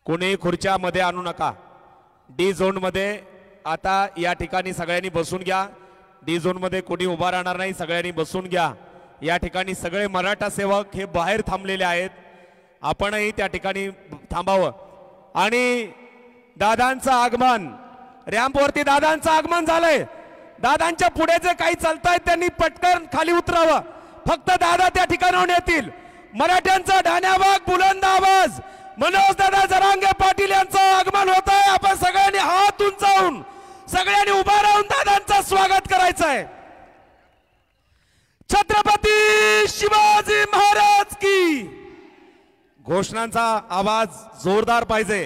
कोणी खुर्च्या मध्ये आणू नका. डी झोन मध्ये आता या ठिकाणी सगळ्यांनी बसून घ्या. डी झोन मध्ये कोणी उभा राहणार नाही, सगळ्यांनी बसून घ्या. या ठिकाणी सगळे मराठा सेवक हे बाहेर थांबलेले आहेत, आपणही त्या ठिकाणी थांबावं. आणि दादांचं आगमन, रॅम्पवरती दादांचं आगमन झालंय. दादांच्या पुढे जे काही चालतायत त्यांनी पटकन खाली उतरावं, फक्त दादा त्या ठिकाणाहून येतील. मराठ्यांचा ढाण्यावाग बुलंद आवाज, मनोजदादा जरांगे पाटील यांचं आगमन होत आहे. आपण सगळ्यांनी हात उंचावून सगळ्यांनी उभा राहून दादांचं स्वागत करायचं आहे. छत्रपती शिवाजी महाराज की घोषणांचा आवाज जोरदार पाहिजे.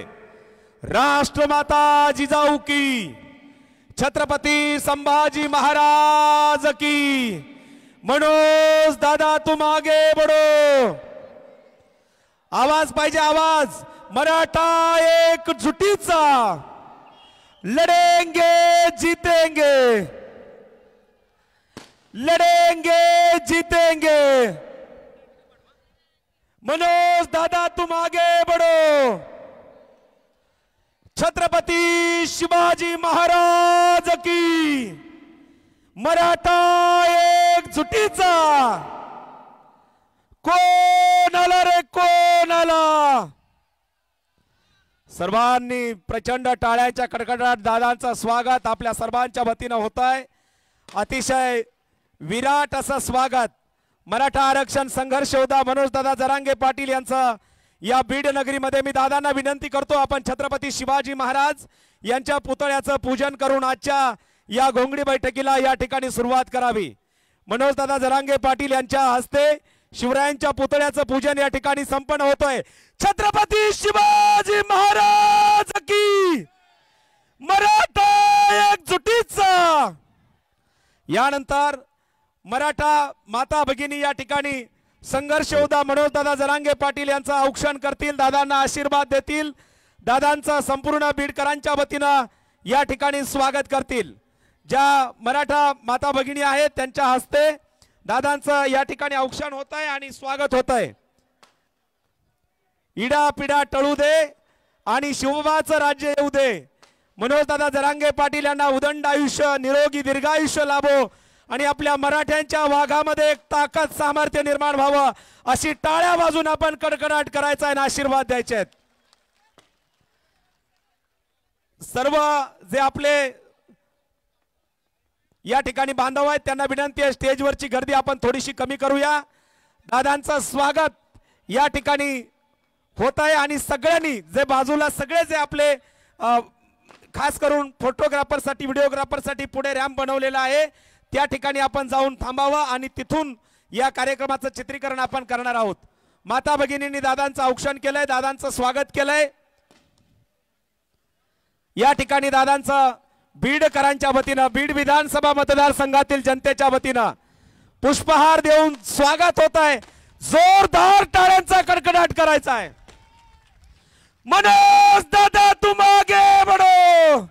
राष्ट्रमाता जिजाऊ की, छत्रपती संभाजी महाराज की. मनोज दादा तुम आगे बढ़ो. आवाज पाहिजे, आवाज. मराठा एकजुटीचा, लढेंगे जीतेंगे, लढेंगे जीतेंगे. मनोज दादा तुम आगे बढ़ो. छत्रपती शिवाजी महाराज की. मराठा एकजुटीचा. कोण आला रे, कोण आला. सर्वांनी प्रचंड टाळ्यांच्या कडकडाट दादांचं स्वागत आपल्या सर्वांच्या वतीनं होत आहे. अतिशय विराट असं स्वागत मराठा आरक्षण संघर्ष योद्धा मनोजदादा जरांगे पाटील यांचं या बीड नगरीमध्ये. मी दादांना विनंती करतो, आपण छत्रपती शिवाजी महाराज यांच्या पुतळ्याचं पूजन करून आजच्या या घोंगडी बैठकीला या ठिकाणी सुरुवात करावी. मनोजदादा जरांगे पाटील यांच्या हस्ते शिवरायांच्या पुतळ्याचं पूजन या ठिकाणी संपन्न होतोय. छत्रपती शिवाजी महाराज की. मराठा एकजुटीचा. यानंतर मराठा माता भगिनी या ठिकाणी संघर्ष योद्धा मनोजदादा जरांगे पाटील यांचं औक्षण करतील, दादांना आशीर्वाद देतील, दादांचं संपूर्ण बीडकरांच्या वतीनं या ठिकाणी स्वागत करतील. ज्या मराठा माता भगिनी आहेत त्यांच्या हस्ते दादांचं या ठिकाणी औक्षण होत आहे आणि स्वागत होत आहे. इडा पिडा टळू दे आणि शिवबाचं राज्य येऊ दे. मनोजदादा जरांगे पाटील यांना उदंड आयुष्य, निरोगी दीर्घायुष्य लाभो आणि आपल्या मराठ्यांच्या वाघामध्ये एक ताकद सामर्थ्य निर्माण व्हावं अशी टाळ्या वाजून आपण कडकडाट करायचा आहे आणि आशीर्वाद द्यायचे आहेत. सर्व जे आपले या ठिकाणी बांधव आहेत त्यांना विनंती आहे स्टेजवरची गर्दी आपण थोडीशी कमी करूया. दादांचं स्वागत या ठिकाणी होत आहे आणि सगळ्यांनी जे बाजूला सगळे जे आपले खास करून फोटोग्राफरसाठी व्हिडिओग्राफरसाठी पुढे रॅम्प बनवलेला आहे त्या ठिकाणी आपण जाऊन थांबावं आणि तिथून या कार्यक्रमाचं चित्रीकरण आपण करणार आहोत. माता भगिनींनी दादांचं औक्षण केलंय, दादांचं स्वागत केलंय. या ठिकाणी दादांचं बीडकरांच्या वतीनं बीड विधानसभा मतदारसंघातील जनतेच्या वतीनं पुष्पहार देऊन स्वागत होत आहे. जोरदार टाळ्यांचा कडकडाट करायचा आहे. मनोज दादा तुम आगे बढ़ो.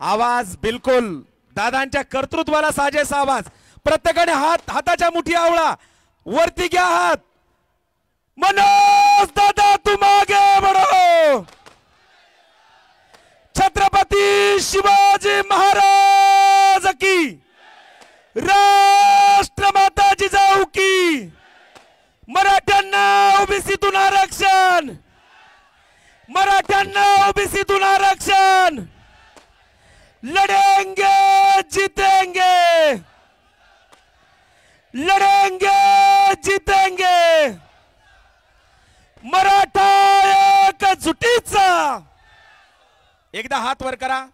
आवाज बिलकुल दादांच्या कर्तृत्वाला साजेसा आवाज. प्रत्येकाने हाताच्या मुठी आवळा, वरती घ्या हात. मनोज दादा तुम आगे बढ़ो. छत्रपती शिवाजी महाराज की, राष्ट्रमाता जिजाऊ की. मराठ्यांना ओबीसीतून आरक्षण, मराठ्यांना ओबीसीतून आरक्षण. लढेंगे जीतेंगे, लढेंगे जीतेंगे. मराठा एकजुटीचा. एकदा हात वर करा,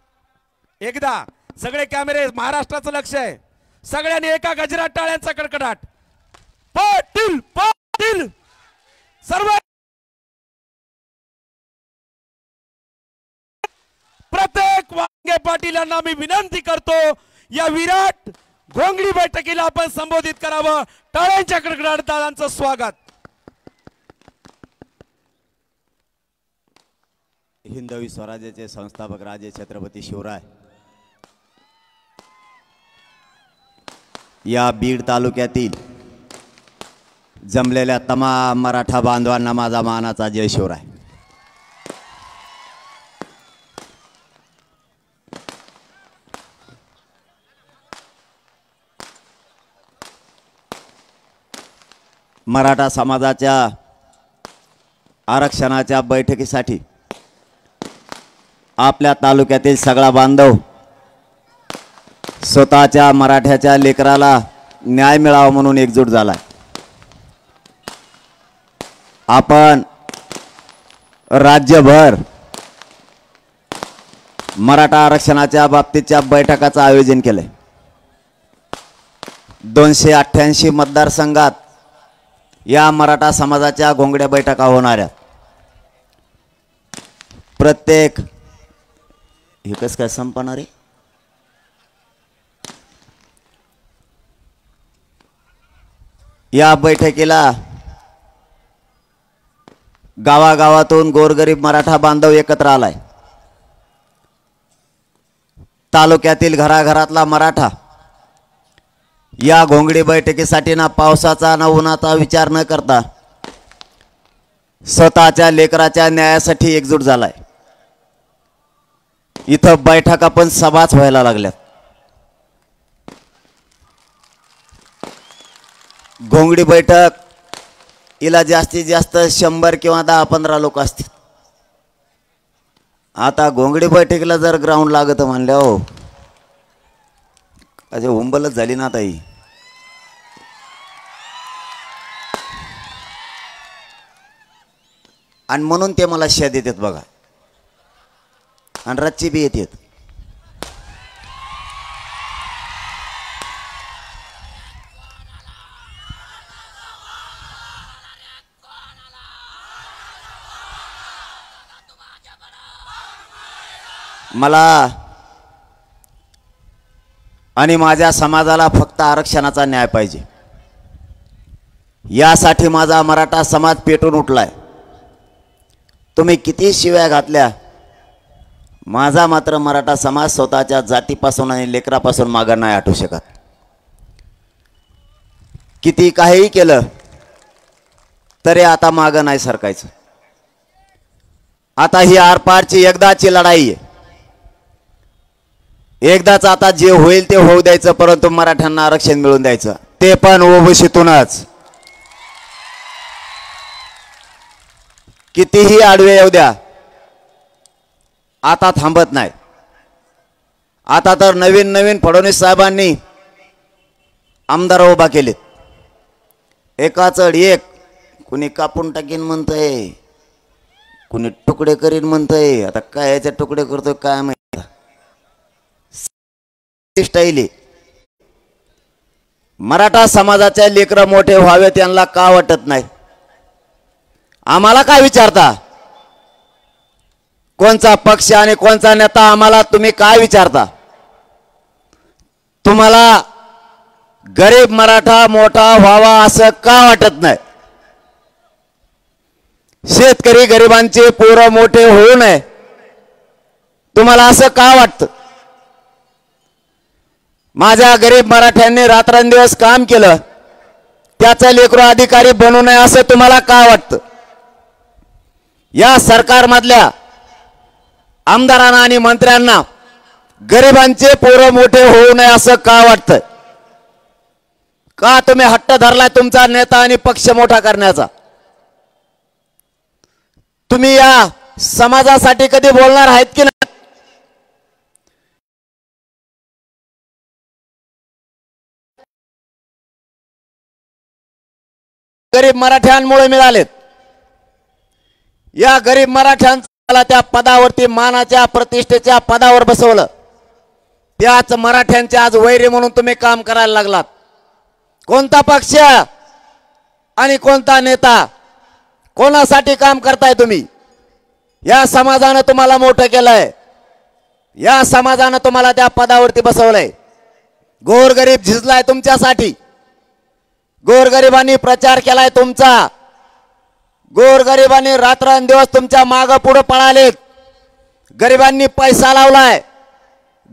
एकदा सगळे कॅमेरे महाराष्ट्राचं लक्ष आहे. सगळ्यांनी एका गजरात टाळ्यांचा कडकडाट. पाटील पाटील सर्व प्रत्येक वांगे पाटील यांना मी विनंती करतो या विराट घोंगडी बैठकीला आपण संबोधित करावं. टाळ्यांच्या कडकडाट दादांचं स्वागत. हिंदवी स्वराज्याचे संस्थापक राजे छत्रपती शिवराय या बीड तालुक्यातील जमलेल्या तमाम मराठा बांधवांना माझा मानाचा जय शिवराय. मराठा समाजाच्या आरक्षणाच्या बैठकीसाठी आपल्या तालुक्यातील सगळा बांधव स्वतःच्या मराठ्याच्या लेकराला न्याय मिळावा म्हणून एकजूट झालाय. आपण राज्यभर मराठा आरक्षणाच्या बाबतीतच्या बैठकाचं आयोजन केलंय. 288 मतदारसंघात या मराठा समाजाच्या घोंगड्या बैठका होणाऱ्या. प्रत्येक हे कसं काय संपणार आहे. या बैठकीला गावागावातून गोरगरीब मराठा बांधव एकत्र आलाय. तालुक्यातील घराघरातला मराठा या घोंगडी बैठकीसाठी ना पावसाचा ना उन्हाचा विचार न करता स्वतःच्या लेकराच्या न्यायासाठी एकजूट झालाय. इथं बैठका पण सभाच व्हायला लागल्यात. घोंगडी बैठक हिला जास्तीत जास्त 100 किंवा 10-15 लोक असतील. आता घोंगडी बैठकीला जर ग्राउंड लागत म्हणल्या हो असे हुंबलच झाली ना ताई. आणि म्हणून ते मला शेद येतात बघा आणि रच्ची बी येतात. मला आणि माझ्या समाजाला फक्त आरक्षणाचा न्याय पाहिजे. यासाठी माझा मराठा समाज पेटून उठलाय. तुम्ही किती शिव्या घातल्या, माझा मात्र मराठा समाज स्वतःच्या जातीपासून आणि लेकरापासून मागे नाही हटू शकत. किती काहीही केलं तरी आता मागं नाही सरकायचं. आता ही आरपारची एकदाची लढाई आहे. एकदाच आता जे होईल ते होऊ द्यायचं, परंतु मराठ्यांना आरक्षण मिळवून द्यायचं, ते पण ओबीसीतूनच. कितीही आडवे येऊ द्या, आता थांबत नाही. आता तर नवीन नवीन फडणवीस साहेबांनी आमदार उभा केलेत. एका चढ एक, कुणी कापून टाकीन म्हणतंय, कुणी तुकडे करीन म्हणतंय. आता काय याचे तुकडे करतोय काय माहिती. स्टाईल आहे. मराठा समाजाचे लेकरं मोठे व्हावे त्यांना का वाटत नाही? आम्हाला काय विचारता? कोणचा पक्ष आणि कोणचा नेता आम्हाला तुम्ही काय विचारता? तुम्हाला गरीब मराठा मोठा व्हावा असं का वाटत नाही? शेतकरी गरिबांचे पोरं मोठे होऊ नये तुम्हाला असं का वाटतं? माझ्या गरीब मराठ्यांनी रात्रंदिवस काम केलं, त्याचं लेकरू अधिकारी बनू नये असं तुम्हाला का वाटतं? या सरकारमधल्या आमदारांना आणि मंत्र्यांना गरिबांचे पोरं मोठे होऊ नये असं का वाटतं? का तुम्ही हट्ट धरलाय तुमचा नेता आणि पक्ष मोठा करण्याचा? तुम्ही या समाजासाठी कधी बोलणार आहेत की नाही? गरीब मराठ्यांमुळे मिळालेत. या गरीब मराठ्यांना त्या पदावरती, मानाच्या प्रतिष्ठेच्या पदावर बसवलं. त्याच मराठ्यांचे आज वैरी म्हणून तुम्ही काम करायला लागलात. कोणता पक्ष आणि कोणता नेता, कोणासाठी काम करताय तुम्ही? या समाजानं तुम्हाला मोठं केलंय, या समाजानं तुम्हाला त्या पदावरती बसवलंय. गोरगरीब झिजलाय तुमच्यासाठी. गोरगरिबांनी प्रचार केलाय तुमचा. गोरगरिबांनी रात्रंदिवस तुमच्या मागं पुढे पळालेत. गरिबांनी पैसा लावलाय,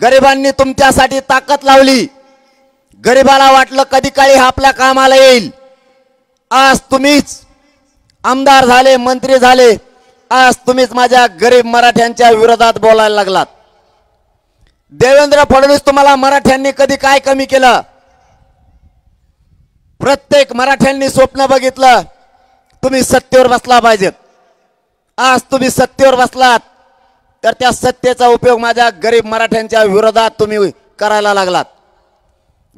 गरिबांनी तुमच्यासाठी ताकद लावली. गरिबाला वाटलं कधी काळी आपल्या कामाला येईल. आज तुम्हीच आमदार झाले, मंत्री झाले. आज तुम्हीच माझ्या गरीब मराठ्यांच्या विरोधात बोलायला लागलात. देवेंद्र फडणवीस, तुम्हाला मराठ्यांनी कधी काय कमी केलं? प्रत्येक मराठ्यांनी स्वप्न बघितलं तुम्ही सत्तेवर बसला पाहिजेत. आज तुम्ही सत्तेवर बसलात तर त्या सत्तेचा उपयोग माझ्या गरीब मराठ्यांच्या विरोधात तुम्ही करायला लागलात.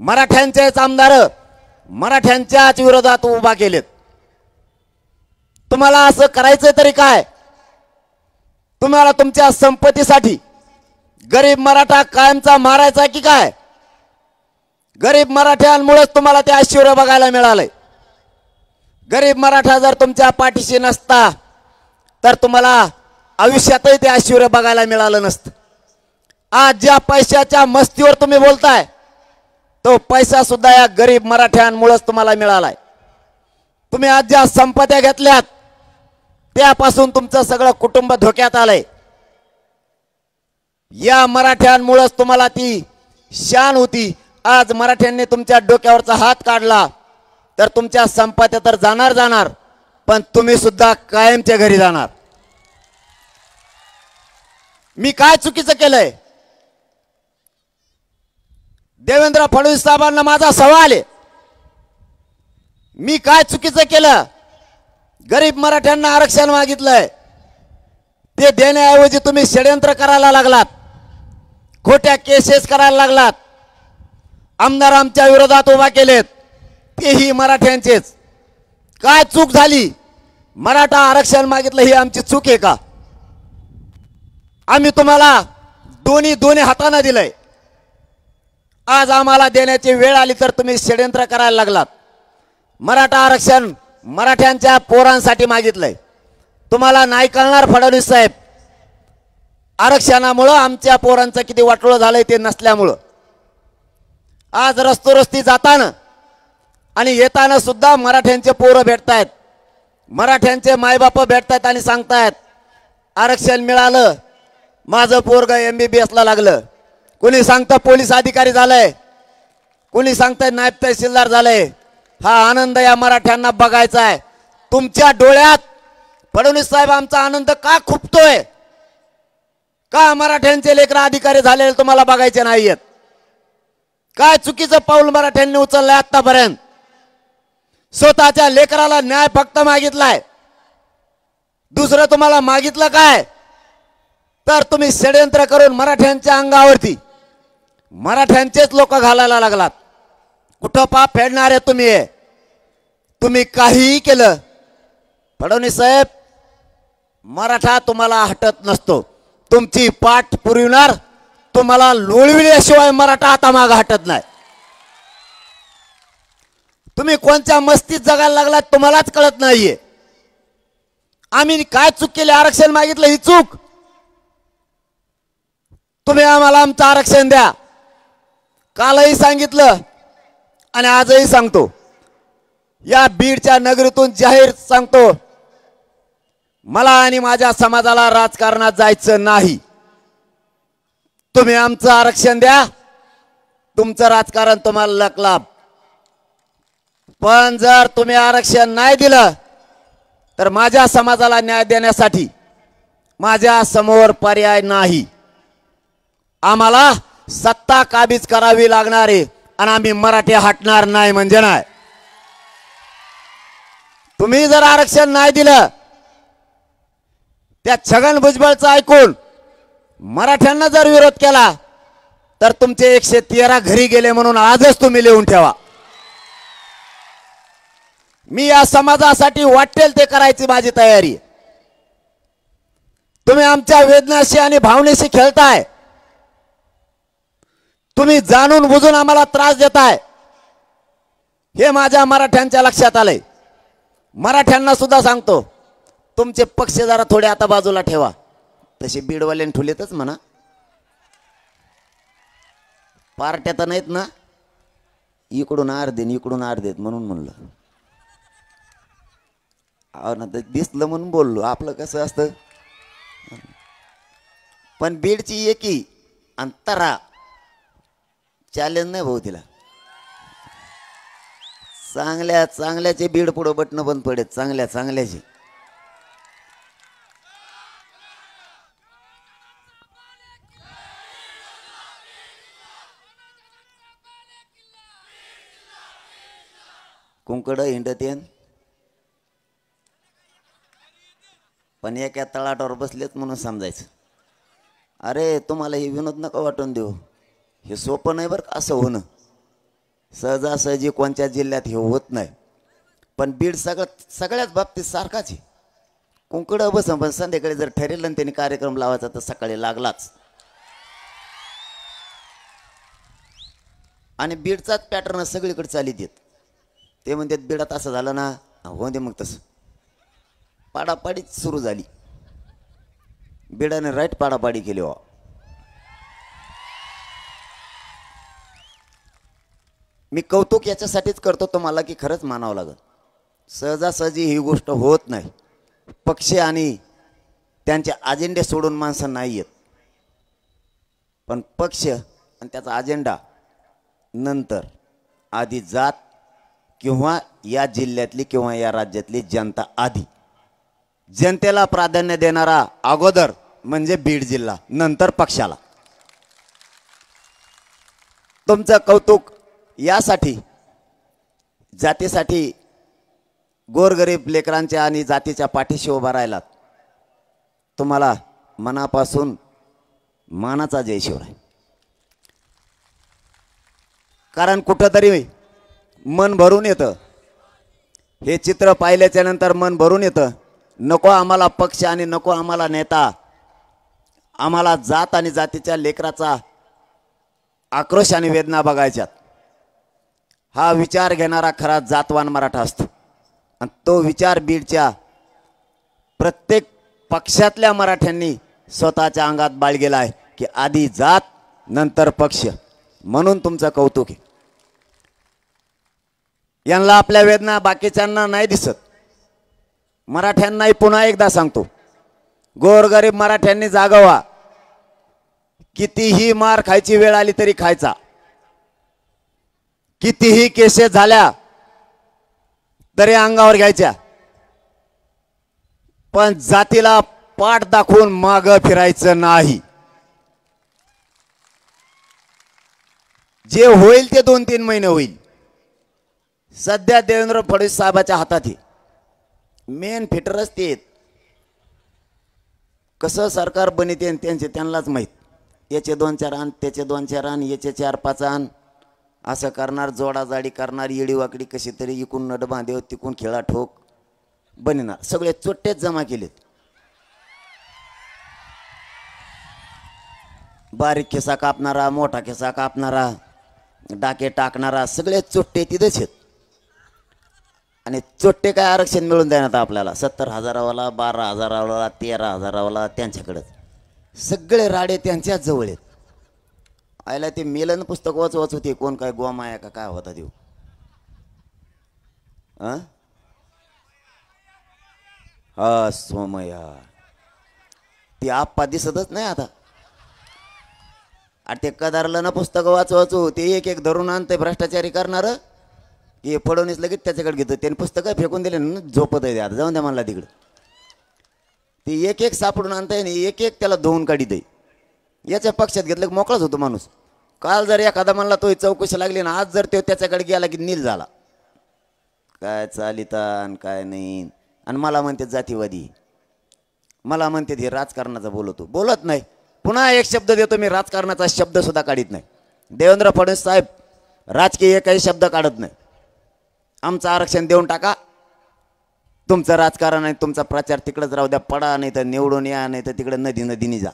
मराठ्यांचेच आमदार मराठ्यांच्याच विरोधात उभा केलेत. तुम्हाला असं करायचं तरी काय? तुम्हाला तुमच्या संपत्तीसाठी गरीब मराठा कायमचा मारायचा की काय? गरीब मराठ्यांमुळेच तुम्हाला ते ऐश्वर्य बघायला मिळालंय. गरीब मराठा जर तुमच्या पाठीशी नसता तर तुम्हाला आयुष्यातही ते ऐश्वर्य बघायला मिळालं नसतं. आज ज्या पैशाच्या मस्तीवर तुम्ही बोलताय तो पैसा सुद्धा या गरीब मराठ्यांमुळेच तुम्हाला मिळालाय. तुम्ही आज ज्या संपत्त्या घेतल्यात त्यापासून तुमचं सगळं कुटुंब धोक्यात आलंय. या मराठ्यांमुळेच तुम्हाला ती शान होती. आज मराठ्यांनी तुमच्या डोक्यावरचा हात काढला तर तुमच्या संपत्त्या तर जाणार, पण तुम्ही सुद्धा कायमच्या घरी जाणार. मी काय चुकीचं केलंय? देवेंद्र फडणवीस साहेबांना माझा सवाल आहे, मी काय चुकीचं केलं? गरीब मराठ्यांना आरक्षण मागितलंय, ते देण्याऐवजी तुम्ही षड्यंत्र करायला लागलात, खोट्या केसेस करायला लागलात. आमदार आमच्या विरोधात उभा केलेत, तेही मराठ्यांचेच. काय चूक झाली? मराठा आरक्षण मागितलं ही आमची चूक आहे का? आम्ही तुम्हाला दोन्ही हाताने दिलंय. आज आम्हाला देण्याची वेळ आली तर तुम्ही षड्यंत्र करायला लागलात. मराठा आरक्षण मराठ्यांच्या पोरांसाठी मागितलंय. तुम्हाला नाही कळणार फडणवीस साहेब, आरक्षणामुळं आमच्या पोरांचं किती वाटोळं झालंय ते नसल्यामुळं. आज रस्ती जाताना आणि येताना सुद्धा मराठ्यांचे पोरं भेटतायत, मराठ्यांचे मायबाप भेटतायत आणि सांगतायत आरक्षण मिळालं, माझं पोरग MBBS ला लागलं. कोणी सांगतं पोलीस अधिकारी झालंय, कोणी सांगतंय नायब तहसीलदार झालंय. हा आनंद या मराठ्यांना बघायचा आहे. तुमच्या डोळ्यात फडणवीस साहेब आमचा आनंद का खुपतोय? का मराठ्यांचे लेकर अधिकारी झालेले तुम्हाला बघायचे नाहीयेत? काय चुकीचं पाऊल मराठ्यांनी उचललंय आतापर्यंत? स्वतःच्या लेकराला न्याय फक्त मागितलाय, दुसरं तुम्हाला मागितलं काय, तर तुम्ही षडयंत्र करून मराठ्यांच्या अंगावरती मराठ्यांचेच लोक घालायला लागलात. कुठं पाप फेडणारे तुम्ही आहे. तुम्ही काहीही केलं, फडणवीस साहेब, मराठा तुम्हाला हटत नसतो. तुमची पाठ पुरविणार, तुम्हाला लोळविल्याशिवाय मराठा आता माग हटत नाही. तुम्ही कोणत्या मस्तीत जगायला लागलात तुम्हालाच कळत नाहीये. आम्ही काय चूक केली, आरक्षण मागितलं ही चूक. तुम्ही आम्हाला आमचं आरक्षण द्या. कालही सांगितलं आणि आजही सांगतो, या बीडच्या नगरीतून जाहीर सांगतो, मला आणि माझ्या समाजाला राजकारणात जायचं नाही. तुम्ही आमचं आरक्षण द्या, तुमचं राजकारण तुम्हाला लाभ. पण जर तुम्ही आरक्षण नाही दिलं तर माझ्या समाजाला न्याय देण्यासाठी माझ्या समोर पर्याय नाही. आम्हाला सत्ता काबीज करावी लागणार आहे आणि आम्ही मराठे हटणार नाही म्हणजे नाही. तुम्ही जर आरक्षण नाही दिलं, त्या छगन भुजबळचं ऐकून मराठ्यांना जर विरोध केला तर तुमचे 113 घरी गेले म्हणून आजच तुम्ही लिहून ठेवा. मी या समाजासाठी वाटेल ते करायची माझी तयारी. तुम्ही आमच्या वेदनाशी आणि भावनेशी खेळताय. तुम्ही जाणून बुजून आम्हाला त्रास देताय. हे माझ्या मराठ्यांच्या लक्षात आलंय. मराठ्यांना सुद्धा सांगतो, तुमचे पक्ष जरा थोडे आता बाजूला ठेवा. तसे बीडवाल्याने ठुलेतच म्हणा, पार्ट्या तर नाहीत ना, इकडून अर्धे इकडून अर्धेत म्हणून म्हणलं. अहो ना, दिसलं म्हणून बोललो. आपलं कसं असतं. पण बीडची एकी अंतरा चॅलेंज नाही भाऊ तिला. चांगल्या चांगल्याचे बीड पुढं बटणं बंद पडेल. चांगल्या चांगल्याचे कुंकड हिंडत येन, पण एका तळाटावर बसलेत म्हणून समजायचं. अरे तुम्हाला हे विनोद नका वाटून देऊ. हे सोपं नाही बरं का असं होणं. सहजासहजी कोणत्या जिल्ह्यात हे होत नाही. पण बीड सगळ्याच बाबतीत सारखाच आहे. कुंकडं बस, पण संध्याकाळी जर ठरेल आणि त्यांनी कार्यक्रम लावायचा तर सकाळी लागलाच. आणि बीडचाच पॅटर्न सगळीकडे चालीत येत. ते म्हणतात बीडात असं झालं ना, हो दे मग तसं. पाडापाडीच सुरू झाली. बीडाने राईट पाडापाडी केली. हो, मी कौतुक याच्यासाठीच करतो तुम्हाला की खरंच मानावं लागत. सहजासहजी ही गोष्ट होत नाही. पक्ष आणि त्यांचे अजेंडे सोडून माणसं नाही येत. पण पक्ष आणि त्याचा अजेंडा नंतर, आधी जात किंवा या जिल्ह्यातली किंवा या राज्यातली जनता आधी. जनतेला प्राधान्य देणारा अगोदर म्हणजे बीड जिल्हा, नंतर पक्षाला. तुमचं कौतुक यासाठी, जातीसाठी, गोरगरीब लेकरांच्या आणि जातीच्या पाठीशी उभा राहिलात. तुम्हाला मनापासून मानाचा जय शिवराय. कारण कुठंतरी मन भरून येतं. हे चित्र पाहिल्याच्या नंतर मन भरून येतं. नको आम्हाला पक्ष आणि नको आम्हाला नेता. आम्हाला जात आणि जातीच्या लेकराचा आक्रोश आणि वेदना बघायच्यात. हा विचार घेणारा खरा जातवान मराठा असतो. आणि तो विचार बीडच्या प्रत्येक पक्षातल्या मराठ्यांनी स्वतःच्या अंगात बाळगेला आहे की आधी जात नंतर पक्ष. म्हणून तुमचं कौतुक आहे. यांना आपल्या वेदना बाकीच्यांना नाही दिसत. मराठ्यांनाही पुन्हा एकदा सांगतो, गोरगरीब मराठ्यांनी जागा व्हा. कितीही मार खायची वेळ आली तरी खायचा. कितीही केसेस झाल्या तरी अंगावर घ्यायच्या. पण जातीला पाठ दाखवून माग फिरायचं नाही. जे होईल ते 2-3 महिने होईल. सध्या देवेंद्र फडणवीस साहेबाच्या हातात आहे. मेन फिटरच ते. कसं सरकार बनिते त्यांचे त्यांनाच माहीत. याचे 2-4 आण, त्याचे 2-4 आण, याचे 4-5 आण, असं करणार, जोडाजाडी करणार, येडीवाकडी कशी तरी इकून नड बांधेव तिकून खेळा ठोक बनिणार. सगळे चोट्टेच जमा केलेत. बारीक खिसा कापणारा, मोठा खिसा कापणारा, डाके टाकणारा, सगळे चोट्टे तिथेच आहेत. आणि चोट्टे काय आरक्षण मिळून देण्यात आपल्याला 70,000वाला, 12,000वाला, 13,000वाला त्यांच्याकडंच. सगळे राडे त्यांच्याच जवळ आहेत. आयला ते मेलन पुस्तक वाच होते. कोण काय गोमाया का काय होता देऊ. हा सोमया ती आप्पा दिसतच नाही आता. अरे ते कदारला ना पुस्तक वाचू ते एक एक धरून आणते भ्रष्टाचारी करणार. हे फडवणीस लगेच त्याच्याकडे घेतो. त्याने पुस्तकं फेकून दिले ना, झोपत आहे आता. जाऊन द्या मला तिकडं. ते एक एक सापडून आणताय आणि एक एक त्याला धुवून काढी दे. याच्या पक्षात घेतलं की मोकळाच होतो माणूस. काल जर एखादा म्हणला तो चौकशी लागली ना, आज जर तो त्याच्याकडे गेला की नील झाला. काय चालितान काय नाही. आणि मला म्हणते जातीवादी, मला म्हणते हे राजकारणाचा बोलतो. बोलत नाही. पुन्हा एक शब्द देतो मी, राजकारणाचा शब्द सुद्धा काढत नाही. देवेंद्र फडणवीस साहेब राजकीय काही शब्द काढत नाही. आमचं आरक्षण देऊन टाका. तुमचं राजकारण आहे, तुमचा प्रचार तिकडंच राहू द्या. पडा नाही तर निवडून या, नाही तर तिकडे नदीने जा.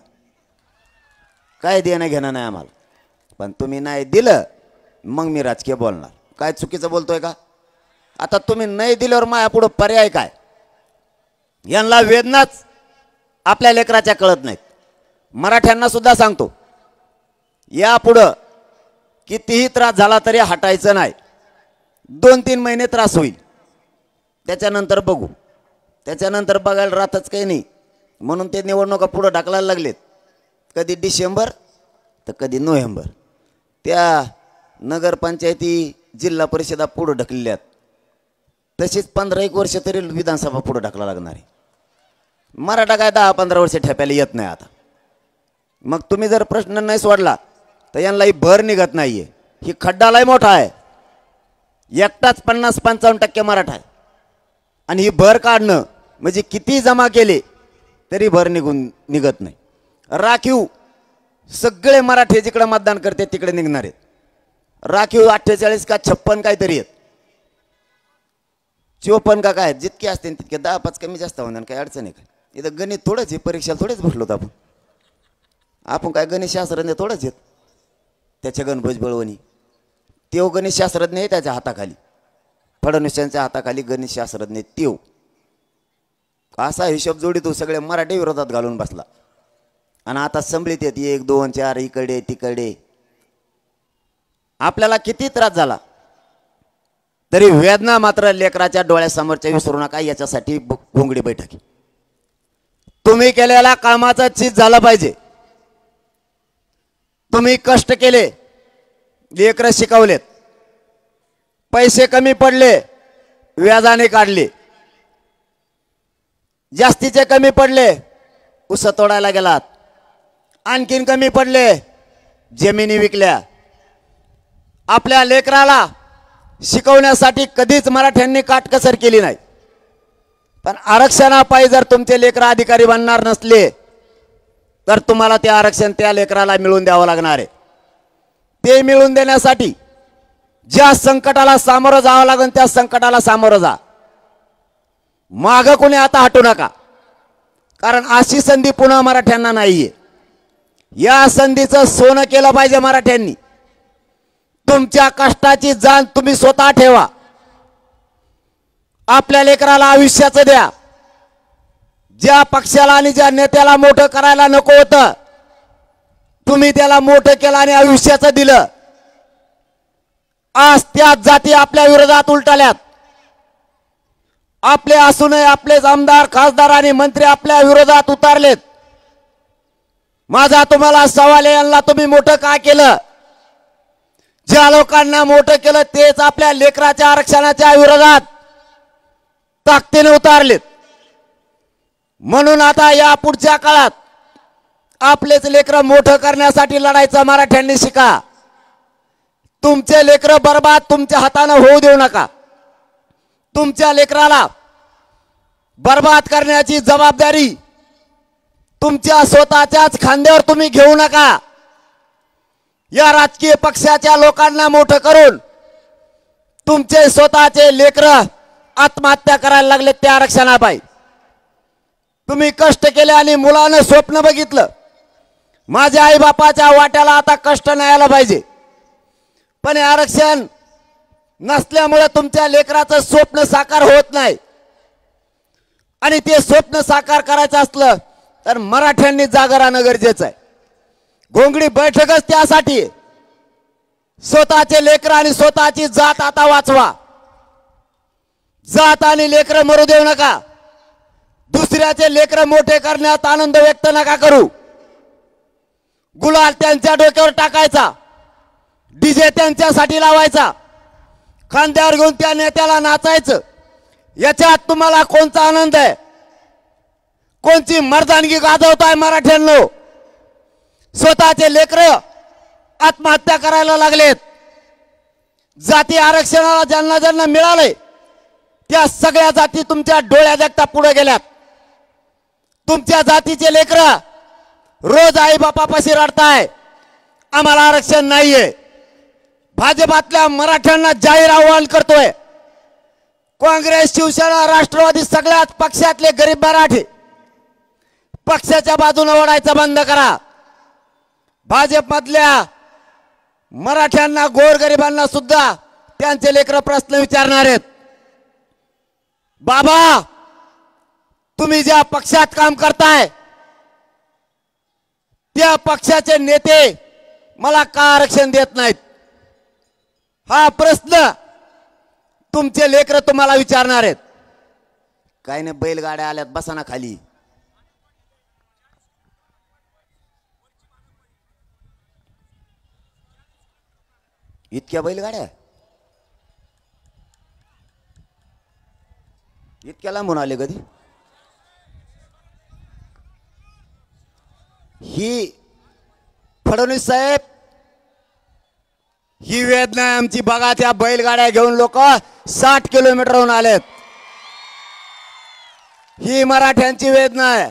काय देणं घेणं नाही आम्हाला. पण तुम्ही नाही दिलं मग मी राजकीय बोलणार. काय चुकीचं बोलतोय का? आता तुम्ही नाही दिल्यावर माया पुढं पर्याय काय? यांना वेदनाच आपल्या लेकराच्या कळत नाहीत. मराठ्यांना सुद्धा सांगतो, यापुढं कितीही त्रास झाला तरी हटायचं नाही. 2-3 महिने त्रास होईल, त्याच्यानंतर बघू. त्याच्यानंतर बघायला राहतच काही नाही. म्हणून ते निवडणुका पुढं ढकलायला लागलेत. कधी डिसेंबर तर कधी नोव्हेंबर. त्या नगरपंचायती जिल्हा परिषदा पुढं ढकलल्यात. तशीच 15-1 वर्ष तरी विधानसभा पुढं ढकला लागणार आहे. मराठा काय 10-15 वर्ष ठेप्याला येत नाही आता. मग तुम्ही जर प्रश्न नाही सोडला तर यांना ही भर निघत नाहीये. ही खड्डा लय मोठा आहे. एकटाच 50-55% मराठा आहे. आणि ही भर काढणं म्हणजे किती जमा केले तरी भर निघत नाही. राखीव सगळे मराठी जिकडे मतदान करते तिकडे निघणार आहेत. राखीव 48 का 56 काहीतरी आहेत. 54 का काय जितके असते तितके 10-5 कमी जास्त होणार. काही अडचण आहे का? इथं गणित थोडंच आहे. परीक्षेला थोडेच बसलो होतो आपण काय गणित शास्त्रज्ञ थोडंच आहेत. त्याच्या गणभोज बळवणी तेव गणित शास्त्रज्ञ आहे त्याच्या हाताखाली. फडणवीसांच्या हाताखाली गणित शास्त्रज्ञ तेव. असा हिशोब जोडी तो सगळे मराठी विरोधात घालून बसला. आणि आता संभळीत येत 1, 2, 4 इकडे तिकडे. आपल्याला किती त्रास झाला तरी वेदना मात्र लेकराच्या डोळ्यासमोरच्या विसरू नका. याच्यासाठी घोंगडी बैठक. तुम्ही केलेल्या कामाचं चीज झालं पाहिजे. तुम्ही कष्ट केले, लेकरं शिकवलेत, पैसे कमी पडले व्याजाने काढले, जास्तीचे कमी पडले उस तोडायला गेलात, आणखीन कमी पडले जमिनी विकल्या. आपल्या लेकराला शिकवण्यासाठी कधीच मराठ्यांनी काटकसर केली नाही. पण आरक्षणापायी जर तुमचे लेकर अधिकारी बनणार नसले तर तुम्हाला ते आरक्षण त्या लेकराला मिळवून द्यावं लागणार आहे. ते मिळवून देण्यासाठी ज्या संकटाला सामोरं जावं लागेल त्या संकटाला सामोरं जा. मागं कोणी आता हटू नका. कारण अशी संधी पुन्हा मराठ्यांना नाहीये. या संधीचं सोनं केलं पाहिजे मराठ्यांनी. तुमच्या कष्टाची जाण तुम्ही स्वतः ठेवा. आपल्या लेकराला आयुष्याचं द्या. ज्या पक्षाला आणि ज्या नेत्याला मोठं करायला नको होतं तुम्ही त्याला मोठं केलं आणि आयुष्याचं दिलं. आज त्या जाती आपल्या विरोधात उलटल्यात. आपले असूनही आपलेच आमदार खासदार आणि मंत्री आपल्या विरोधात उतरलेत. माझा तुम्हाला सवाल आहे, यांना तुम्ही मोठं का केलं? ज्या लोकांना मोठं केलं तेच आपल्या लेकराच्या आरक्षणाच्या विरोधात ताकदीने उतारलेत. म्हणून आता या पुढच्या काळात आपलेच लेकरं मोठं करण्यासाठी लढायचं मराठ्यांनी शिका. तुमचे लेकरं बर्बाद तुमच्या हाताने होऊ देऊ नका. तुमच्या लेकराला बर्बाद करण्याची जबाबदारी तुमच्या स्वतःच्याच खांद्यावर तुम्ही घेऊ नका. या राजकीय पक्षाच्या लोकांना मोठं करून तुमचे स्वतःचे लेकरं आत्महत्या करायला लागले त्या आरक्षणापायी. तुम्ही कष्ट केले आणि मुलानं स्वप्न बघितलं माझ्या आई बापाच्या वाट्याला आता कष्ट नाही आलं पाहिजे, पण हे आरक्षण नसल्यामुळे तुमच्या लेकराचं स्वप्न साकार होत नाही. आणि ते स्वप्न साकार करायचं असलं तर मराठ्यांनी जागा राहणं गरजेचं आहे. घोंगडी बैठकच त्यासाठी. स्वतःचे लेकर आणि स्वतःची जात आता वाचवा. जात आणि लेकर मरू देऊ नका. दुसऱ्याचे लेकर मोठे करण्यात आनंद व्यक्त नका करू. गुलाल त्यांच्या डोक्यावर टाकायचा, डीजे त्यांच्यासाठी लावायचा, खांद्यावर घेऊन त्या नेत्याला नाचायचं. याच्यात तुम्हाला कोणता आनंद आहे? कोणची मर्दानगी गाजवताय मराठ्यांनो? स्वतःचे लेकरं आत्महत्या करायला लागलेत. जाती आरक्षणाला ज्यांना ज्यांना मिळाले त्या सगळ्या जाती तुमच्या डोळ्या देखता पुढे गेल्यात. तुमच्या जातीचे लेकरं रोज आई बापापाशी रडताय आम्हाला आरक्षण नाहीये. भाजपातल्या मराठ्यांना जाहीर आवाहन करतोय, काँग्रेस शिवसेना राष्ट्रवादी सगळ्याच पक्षातले गरीब मराठे पक्षाच्या बाजूने ओढायचं बंद करा. भाजपमधल्या मराठ्यांना गोरगरिबांना सुद्धा त्यांचे लेकरं प्रश्न विचारणार आहेत. बाबा तुम्ही ज्या पक्षात काम करताय त्या पक्षाचे नेते मला का आरक्षण देत नाहीत? हा प्रश्न तुमचे लेकरं तुम्हाला विचारणार आहेत. काय नाही बैलगाड्या आल्यात, बसा ना खाली. इतक्या बैलगाड्या, इतक्या लांबून आले कधी? ही फडणवीस साहेब ही वेदना आहे आमची. बघा त्या बैलगाड्या घेऊन लोक 60 किलोमीटरहून आलेत. ही मराठ्यांची वेदना आहे.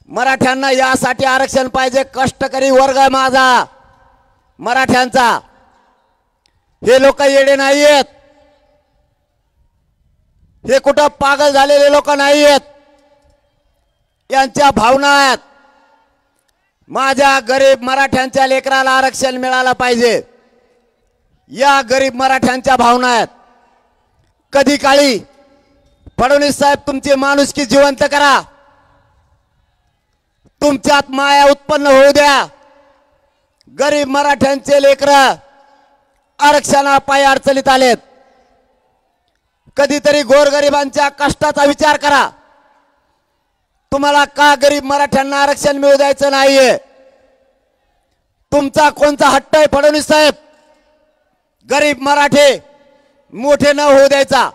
मराठ्यांना यासाठी आरक्षण पाहिजे. कष्टकरी वर्ग आहे माझा मराठ्यांचा. हे लोक येडे नाहीयेत. हे कुठं पागल झालेले लोक नाहीयेत. यांच्या भावना आहेत. माझ्या गरीब मराठ्यांच्या लेकराला आरक्षण मिळालं पाहिजे या गरीब मराठ्यांच्या भावना आहेत. कधी काळी फडणवीस साहेब तुमची माणुसकी जिवंत करा. तुमच्यात माया उत्पन्न होऊ द्या. गरीब मराठ्यांचे लेकरं आरक्षणापायी अडचणीत आलेत. कधीतरी गोरगरिबांच्या कष्टाचा विचार करा. तुम्हाला का गरीब मराठ्यांना आरक्षण मिळू द्यायचं नाहीये? तुमचा कोणता हट्ट आहे फडणवीस साहेब? गरीब मराठे मोठे न होऊ द्यायचा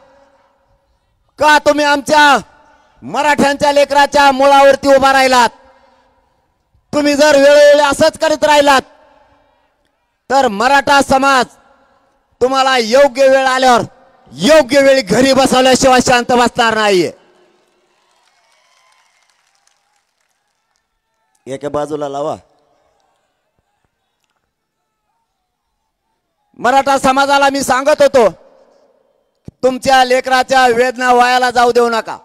का? तुम्ही आमच्या मराठ्यांच्या लेकराच्या मुळावरती उभा राहिलात. तुम्ही जर वेळोवेळी असंच करीत राहिलात तर मराठा समाज तुम्हाला योग्य वेळ आल्यावर योग्य वेळी घरी बसवल्याशिवाय शांत बसणार नाहीये. एका बाजूला लावा. मराठा समाजाला मी सांगत होतो तुमच्या लेकराच्या वेदना वायाला जाऊ देऊ नका.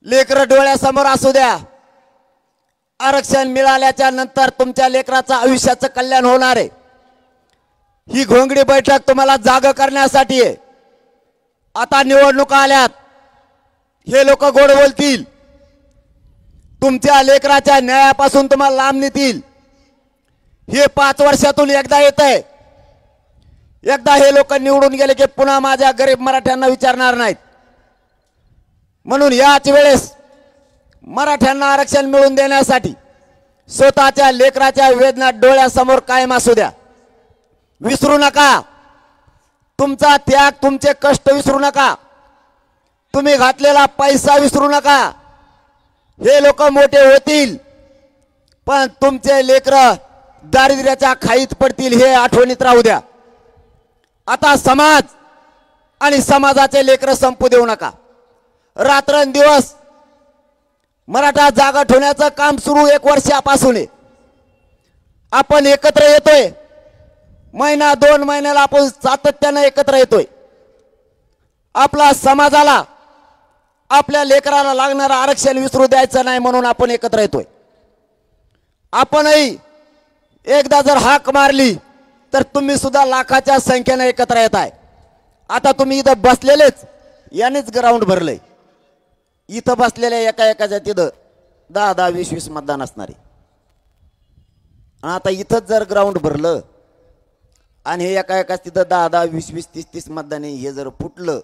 लेकर डोळ्यासमोर असू द्या. आरक्षण मिळाल्याच्या नंतर तुमच्या लेकराचं आयुष्याचं कल्याण होणार आहे. ही घोंगडी बैठक तुम्हाला जाग करण्यासाठी आहे. आता निवडणुका आल्यात. हे लोक गोड बोलतील. तुमच्या लेकराच्या न्यायापासून तुम्हाला लांब नेतील. हे 5 वर्षातून एकदा येत आहे. एकदा हे लोक निवडून गेले की पुन्हा माझ्या गरीब मराठ्यांना विचारणार नाहीत. म्हणून याच वेळेस मराठ्यांना आरक्षण मिळवून देण्यासाठी स्वतःच्या लेकराच्या वेदना डोळ्यासमोर कायम असू द्या. विसरू नका. तुमचा त्याग, तुमचे कष्ट विसरू नका. तुम्ही घातलेला पैसा विसरू नका. हे लोक मोठे होतील पण तुमचे लेकरं दारिद्र्याच्या खाईत पडतील हे आठवणीत राहू द्या. आता समाज आणि समाजाचे लेकरं संपू देऊ नका. रात्रंदिवस मराठा जागा ठेवण्याचं काम सुरू 1 वर्षापासून आहे. आपण एकत्र येतोय, महिना 2 महिन्याला आपण सातत्याने एकत्र येतोय. आपला समाजाला, आपल्या लेकराला लागणारं आरक्षण विसरू द्यायचं नाही म्हणून आपण एकत्र येतोय. आपणही एकदा जर हाक मारली तर तुम्ही सुद्धा लाखाच्या संख्येने एकत्र येत आहे. आता तुम्ही इथं बसलेलेच यानेच ग्राउंड भरलंय. इथं बसलेल्या एकाच्या तिथं 10-10, 20-20 मतदान असणारे. आता इथंच जर ग्राउंड भरलं आणि हे एकाच तिथं 10-10, 20-20, 30-30 मतदान हे जर फुटलं,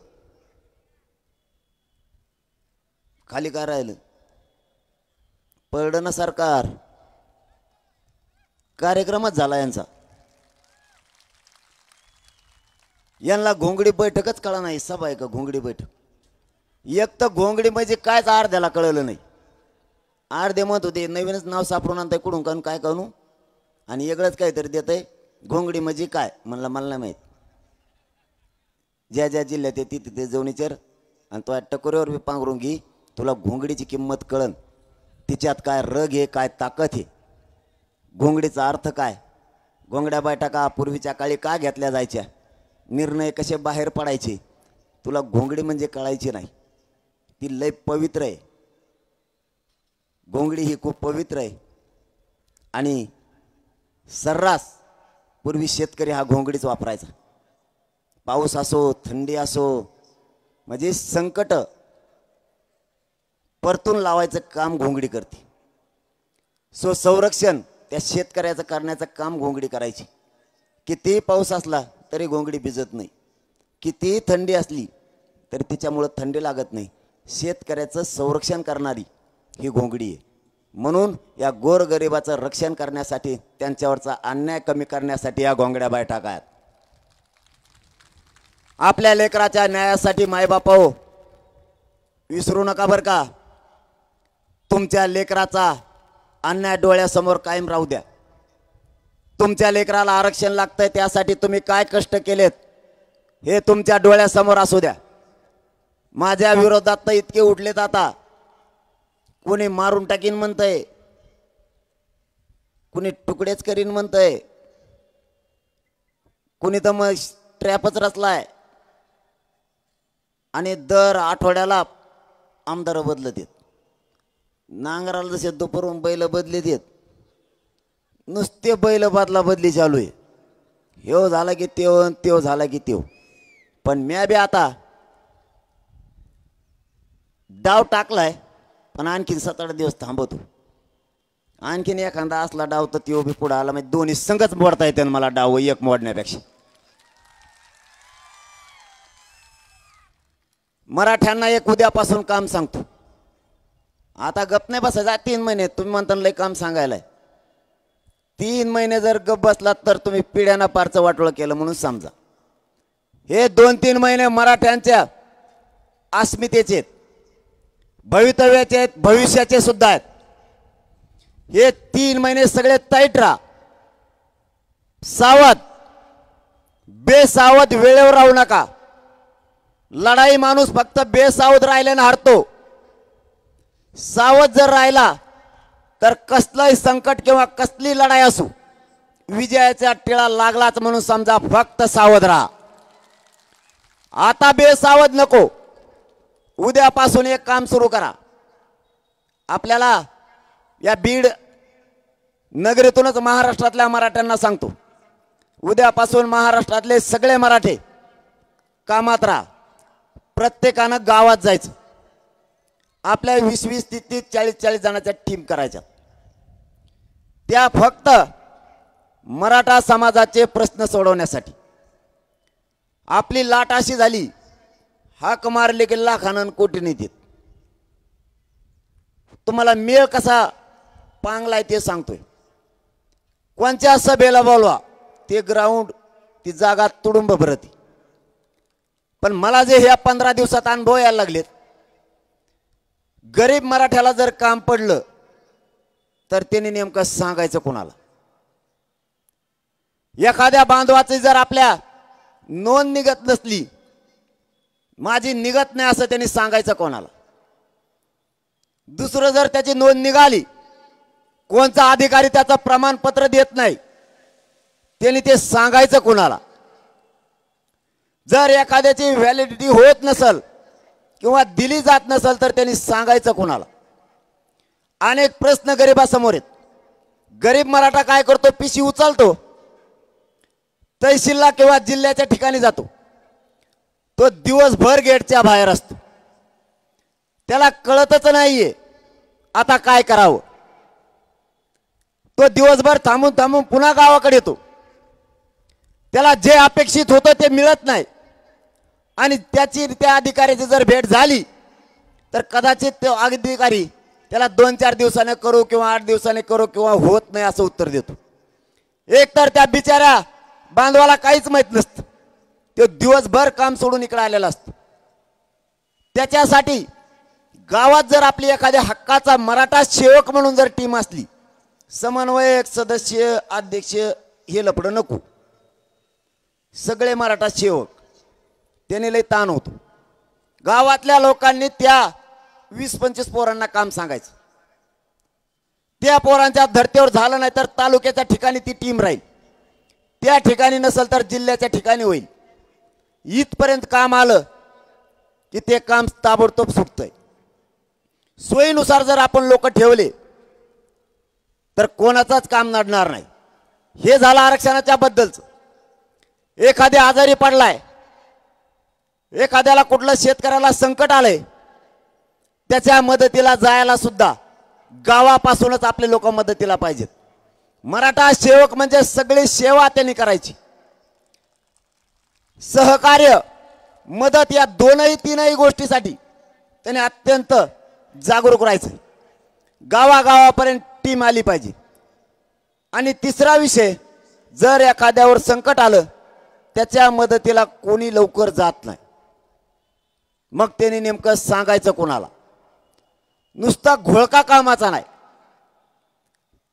खाली काय राहिलं? पडलं ना सरकार. कार्यक्रमच झाला यांचा. यांना घोंगडी बैठकच कळा नाही. सभा आहे का घोंगडी बैठक? एक तर घोंगडी म्हणजे कायच अर्ध्याला कळलं नाही. अर्धे म्हणत होते नवीनच नाव सापडून आणताय कुठून काढून काय काढू आणि वेगळंच काहीतरी देत आहे. घोंगडी म्हणजे काय म्हणलं मला नाही माहीत. ज्या ज्या जिल्ह्यात येते तिथे जाऊन विचार आणि तो टकोऱ्यावर बी पांघरून घे, तुला घोंगडीची किंमत कळन. तिच्यात काय रग आहे, काय ताकद आहे, घोंगडीचा अर्थ काय. घोंगड्या बैठका पूर्वीच्या काळी का घेतल्या जायच्या, निर्णय कसे बाहेर पडायचे, तुला घोंगडी म्हणजे कळायची नाही. ती लय पवित्र आहे. घोंगडी ही खूप पवित्र आहे. आणि सर्रास पूर्वी शेतकरी हा घोंगडीच वापरायचा. पाऊस असो, थंडी असो, म्हणजे संकट परतून लावायचं काम घोंगडी करते. संरक्षण त्या शेतकऱ्याचं करण्याचं काम घोंगडी करायची. किती पाऊस असला तरी घोंगडी भिजत नाही, किती थंडी असली तरी तिच्यामुळं थंडी लागत नाही. शेतकऱ्याचं संरक्षण करणारी ही घोंगडी आहे. म्हणून या गोरगरिबाचं रक्षण करण्यासाठी, त्यांच्यावरचा अन्याय कमी करण्यासाठी या घोंगड्या बैठका आहेत. आपल्या लेकराच्या न्यायासाठी मायबापाओ विसरू नका बरं का. तुमच्या लेकराचा अन्याय डोळ्यासमोर कायम राहू द्या. तुमच्या लेकराला आरक्षण लागतंय त्यासाठी तुम्ही काय कष्ट केलेत हे तुमच्या डोळ्यासमोर असू द्या. माझ्या विरोधात तर इतके उठलेत आता. कुणी मारून टाकीन म्हणतंय, कुणी तुकडेच करीन म्हणतंय, कुणी तर मग ट्रॅपच रचलाय. आणि दर आठवड्याला आमदार बदलत आहेत. नांगराला जसे दुपारून बैल बदली देत, नुसते बैल बदली चालू आहे. ह्यो झाला की त्यो झाला की त्यो. पण म्या बी आता डाव टाकलाय, पण आणखीन 7-8 दिवस थांबवतो. आणखीन एखादा असला डाव तर त्यो बी पुढे आला, म्हणजे दोन्ही संघच मोडता येते मला डाव एक मोडण्यापेक्षा. मराठ्यांना एक उद्यापासून काम सांगतो. आता गप नाही बसायचा. 3 महिने तुम्ही म्हणता लय काम सांगायलाय. 3 महिने जर गप बसलात तर तुम्ही पिढ्यांना पारचं वाटोळं केलं म्हणून समजा. हे 2-3 महिने मराठ्यांच्या अस्मितेचे आहेत, भवितव्याचे आहेत, भविष्याचे सुद्धा आहेत. हे 3 महिने सगळे तैट राहा. सावध, बेसावध वेळेवर राहू नका. लढाई माणूस फक्त बेसावध राहिल्याने हारतो. सावध जर राहिला तर कसलंही संकट किंवा कसली लढाई असो, विजयाचा टिळा लागलाच म्हणून समजा. फक्त सावध राहा. आता बेसावध नको. उद्यापासून एक काम सुरू करा. आपल्याला या बीड नगरीतूनच महाराष्ट्रातल्या मराठ्यांना सांगतो, उद्यापासून महाराष्ट्रातले सगळे मराठे कामात राहा. प्रत्येकानं गावात जायचं. आपल्या 20-20, 30-30, 40-40 जणांच्या टीम करायच्या. त्या फक्त मराठा समाजाचे प्रश्न सोडवण्यासाठी. आपली लाट अशी झाली, हाक मारले की लाखानं कोटी देत. तुम्हाला मेळ कसा पांगलाय ते सांगतोय. कोणत्या सभेला बोलवा, ते ग्राउंड, ती जागा तुडुंब भरती. पण मला जे ह्या 15 दिवसात अनुभव यायला लागलेत, गरीब मराठ्याला जर काम पडलं तर त्यांनी नेमकं सांगायचं कोणाला. एखाद्या बांधवाची जर आपल्या नोंद निघत नसली, माझी निघत नाही असं त्यांनी सांगायचं कोणाला. दुसरं जर त्याची नोंद निघाली, कोणता अधिकारी त्याचं प्रमाणपत्र देत नाही, त्यांनी ते सांगायचं कोणाला? जर एखाद्याची व्हॅलिडिटी होत नसेल किंवा दिली जात नसेल तर त्यांनी सांगायचं कोणाला? अनेक प्रश्न गरिबासमोर आहेत. गरीब मराठा काय करतो? पिशी उचलतो, तहसीलला किंवा जिल्ह्याच्या ठिकाणी जातो. तो दिवसभर गेटच्या बाहेर असतो, त्याला कळतच नाहीये आता काय करावं. तो दिवसभर थांबून थांबून पुन्हा गावाकडे येतो. त्याला जे अपेक्षित होतं ते मिळत नाही आणि त्या अधिकाऱ्याची जर भेट झाली तर कदाचित तो अधिकारी त्याला 2-4 दिवसाने करू किंवा 8 दिवसाने करू किंवा होत नाही असं उत्तर देतो. एक तर त्या बिचाऱ्या बांधवाला काहीच माहित नसतं, तो दिवसभर काम सोडून इकडे आलेला असतो. त्याच्यासाठी गावात जर आपली एखाद्या हक्काचा मराठा सेवक म्हणून जर टीम असली, समन्वयक, सदस्य, अध्यक्ष, हे लपडं नको. सगळे मराठा सेवक, त्याने लय ताण होतो. गावातल्या लोकांनी त्या 20-25 पोरांना काम सांगायचं. त्या पोरांच्या धर्तीवर झालं नाही तर तालुक्याच्या ठिकाणी ती टीम राहील, त्या ठिकाणी नसेल तर जिल्ह्याच्या ठिकाणी होईल. इथपर्यंत काम आलं की ते काम ताबडतोब सुटतंय. सोयीनुसार जर आपण लोक ठेवले तर कोणाचाच काम नडणार नाही. हे झालं आरक्षणाच्या बद्दलचं. एखाद्या आजारी पडलाय, एखाद्याला कुठलं शेतकऱ्याला संकट आलंय, त्याच्या मदतीला जायला सुद्धा गावापासूनच आपले लोक मदतीला पाहिजेत. मराठा सेवक म्हणजे सगळी सेवा त्यांनी करायची. सहकार्य, मदत या 2-3 गोष्टीसाठी त्यांनी अत्यंत जागरूक राहायचं. गावागावापर्यंत टीम आली पाहिजे. आणि तिसरा विषय, जर एखाद्यावर संकट आलं त्याच्या मदतीला कोणी लवकर जात नाही, मग त्यांनी नेमकं सांगायचं कोणाला? नुसता घोळका कामाचा नाही,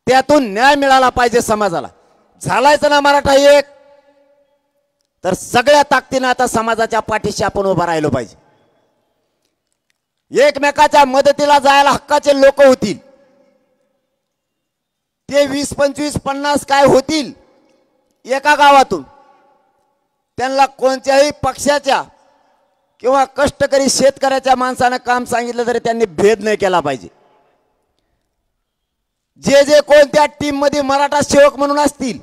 त्यातून न्याय मिळाला पाहिजे समाजाला. झालायचं ना मराठा एक, तर सगळ्या ताकदीने आता समाजाच्या पाठीशी आपण उभा राहिलो पाहिजे. एकमेकाच्या मदतीला जायला हक्काचे लोक होतील. ते 20, 25, 50 काय होतील एका गावातून. त्यांना कोणत्याही पक्षाच्या किंवा कष्टकरी शेतकऱ्याच्या माणसानं काम सांगितलं तरी त्यांनी भेद नाही केला पाहिजे. जे जे कोणत्या टीम मध्ये मराठा सेवक म्हणून असतील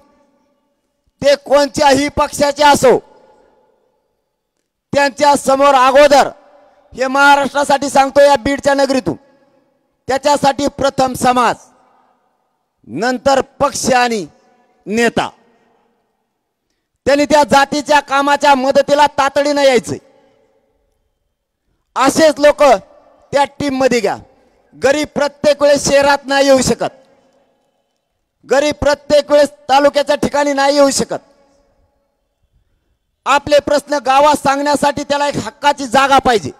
ते कोणत्याही पक्षाचे असो, त्यांच्या समोर अगोदर, हे महाराष्ट्रासाठी सांगतो या बीडच्या नगरीतून, त्याच्यासाठी प्रथम समाज, नंतर पक्ष आणि नेता. त्यांनी त्या जातीच्या कामाच्या मदतीला तातडीने यायचे. असेच लोक त्या टीम मध्ये घ्या. गरीब प्रत्येक वेळेस शहरात नाही येऊ शकत, गरीब प्रत्येक वेळेस तालुक्याच्या ठिकाणी नाही येऊ शकत. आपले प्रश्न गावात सांगण्यासाठी त्याला एक हक्काची जागा पाहिजे.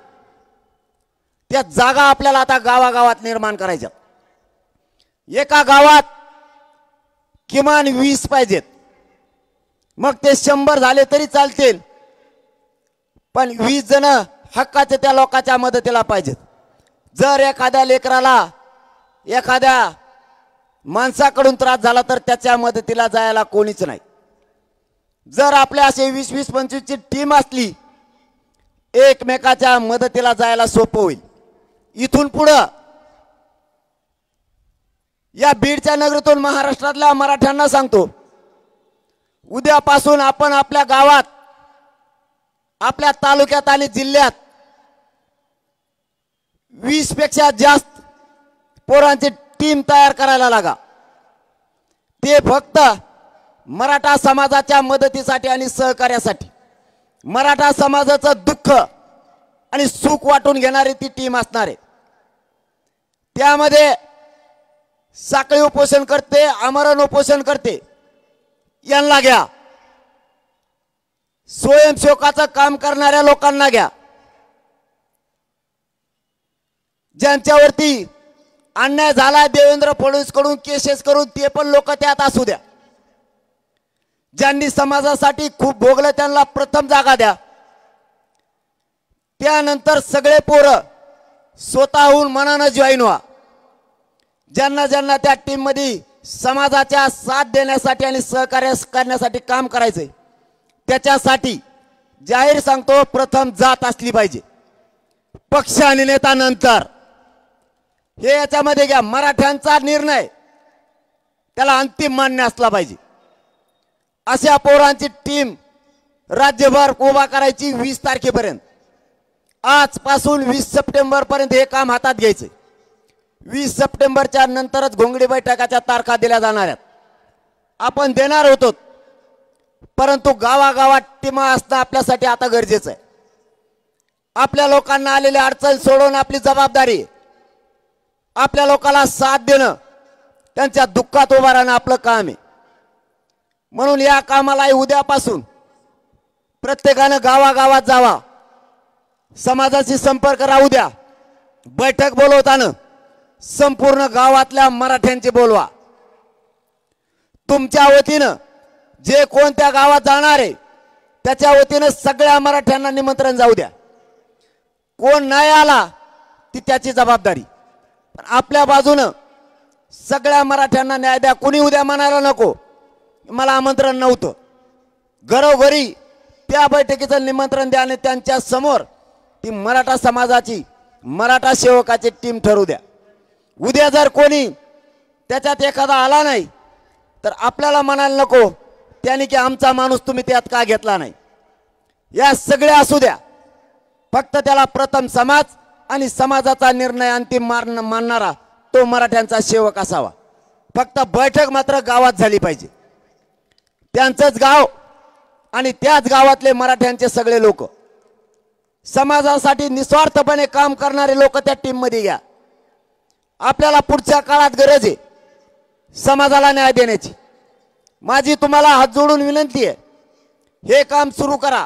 त्या जागा आपल्याला आता गावागावात निर्माण करायच्या. एका गावात किमान 20 पाहिजेत, मग ते 100 झाले तरी चालतील, पण 20 जण हक्काचे त्या लोकांच्या मदतीला पाहिजेत. जर एखाद्या लेकराला एखाद्या माणसाकडून त्रास झाला तर त्याच्या मदतीला जायला कोणीच नाही. जर आपल्या असे 20-20, 25 ची टीम असली, एकमेकाच्या मदतीला जायला सोपं होईल. इथून पुढं या बीडच्या नगरीतून महाराष्ट्रातल्या मराठ्यांना सांगतो, उद्यापासून आपण आपल्या गावात, आपल्या तालुक्यात आणि जिल्ह्यात 20 पेक्षा जास्त पोरांची टीम तयार करायला लागा. ते फक्त मराठा समाजाच्या मदतीसाठी आणि सहकार्यासाठी. मराठा समाजाचं दुःख आणि सुख वाटून घेणारी ती टीम असणार आहे. त्यामध्ये साखळी उपोषण करते, आमरण उपोषण करते, यांना घ्या. स्वयंसेवकाचं काम करणाऱ्या लोकांना घ्या. ज्यांच्यावरती अन्याय झाला देवेंद्र फडणवीस कडून, केसेस करून, ते पण लोक त्यात असू द्या. ज्यांनी समाजासाठी खूप भोगलं त्यांना प्रथम जागा द्या. त्यानंतर सगळे पोरं स्वतःहून मनानं जॉईन व्हा. ज्यांना ज्यांना त्या टीम मध्ये समाजाच्या साथ देण्यासाठी आणि सहकार्य करण्यासाठी काम करायचंय त्याच्यासाठी जाहीर सांगतो, प्रथम जात असली पाहिजे, पक्ष आणि नेता नंतर. हे याच्यामध्ये घ्या, मराठ्यांचा निर्णय त्याला अंतिम मान्य असला पाहिजे. अशा पोरांची टीम राज्यभर उभा करायची 20 तारखेपर्यंत. आजपासून 20 सप्टेंबर पर्यंत हे काम हातात घ्यायचं. 20 सप्टेंबरच्या नंतरच घोंगडी बैठकाच्या तारखा दिल्या जाणार आहेत. आपण देणार होतो, परंतु गावागावात टीमा असणं आपल्यासाठी आता गरजेचं आहे. आपल्या लोकांना आलेली अडचण सोडवणं आपली जबाबदारी आहे. आपल्या लोकांना साथ देणं, त्यांच्या दुःखात उभा राहणं आपलं काम आहे. म्हणून या कामाला उद्यापासून प्रत्येकानं गावागावात जावा, समाजाशी संपर्क राहू द्या. बैठक बोलवताना संपूर्ण गावातल्या मराठ्यांचे बोलवा. तुमच्या वतीनं जे कोणत्या गावात जाणार आहे त्याच्या वतीनं सगळ्या मराठ्यांना निमंत्रण जाऊ द्या. कोण नाही आला ती त्याची जबाबदारी, पण आपल्या बाजूनं सगळ्या मराठ्यांना न्याय द्या. कुणी उद्या म्हणायला नको मला आमंत्रण नव्हतं. घरोघरी त्या बैठकीचं निमंत्रण द्या आणि त्यांच्या समोर ती मराठा समाजाची, मराठा सेवकाची टीम ठरवू द्या. उद्या जर कोणी त्याच्यात एखादा आला नाही तर आपल्याला म्हणायला नको त्याने की आमचा माणूस तुम्ही त्यात का घेतला नाही. या सगळ्या असू द्या, फक्त त्याला प्रथम समाज आणि समाजाचा निर्णय अंतिम मानणारा तो मराठ्यांचा सेवक असावा. फक्त बैठक मात्र गावात झाली पाहिजे. त्यांचंच गाव आणि त्याच गावातले मराठ्यांचे सगळे लोक, समाजासाठी निस्वार्थपणे काम करणारे लोक त्या टीम मध्ये घ्या. आपल्याला पुढच्या काळात गरज आहे समाजाला न्याय देण्याची. माझी तुम्हाला हात जोडून विनंती आहे, हे काम सुरू करा.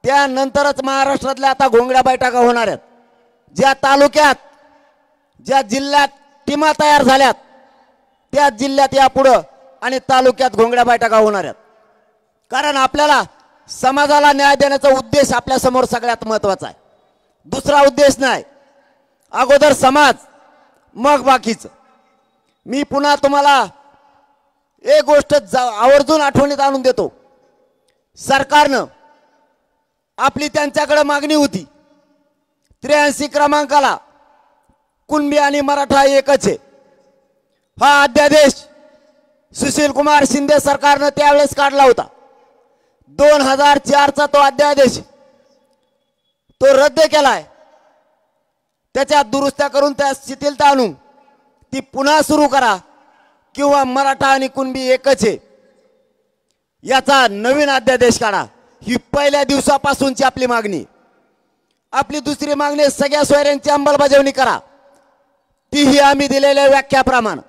त्यानंतरच महाराष्ट्रातल्या आता घोंगड्या बैठका होणार आहेत. ज्या तालुक्यात, ज्या जिल्ह्यात टीमा तयार झाल्यात त्या जिल्ह्यात यापुढं आणि तालुक्यात घोंगड्या बैठका होणार आहेत. कारण आपल्याला समाजाला न्याय देण्याचा उद्देश आपल्या समोर सगळ्यात महत्वाचा आहे. दुसरा उद्देश नाही. अगोदर समाज, मग बाकीचं. मी पुन्हा तुम्हाला एक गोष्ट आवर्जून आठवणीत आणून देतो. सरकारनं आपली त्यांच्याकडे मागणी होती 83 क्रमांकाला कुणबी आणि मराठा एकच आहे. हा अध्यादेश सुशील कुमार शिंदे सरकारनं त्यावेळेस काढला होता. 2004चा तो अध्यादेश तो रद्द केलाय. त्याच्यात दुरुस्त्या करून त्या शिथिलता आणून ती पुन्हा सुरू करा, किंवा मराठा आणि कुणबी एकच आहे याचा नवीन अध्यादेश काढा. ही पहिल्या दिवसापासूनची आपली मागणी. आपली दुसरी मागणी सगळ्या सोयऱ्यांची अंमलबजावणी करा, तीही आम्ही दिलेल्या व्याख्याप्रमाणे.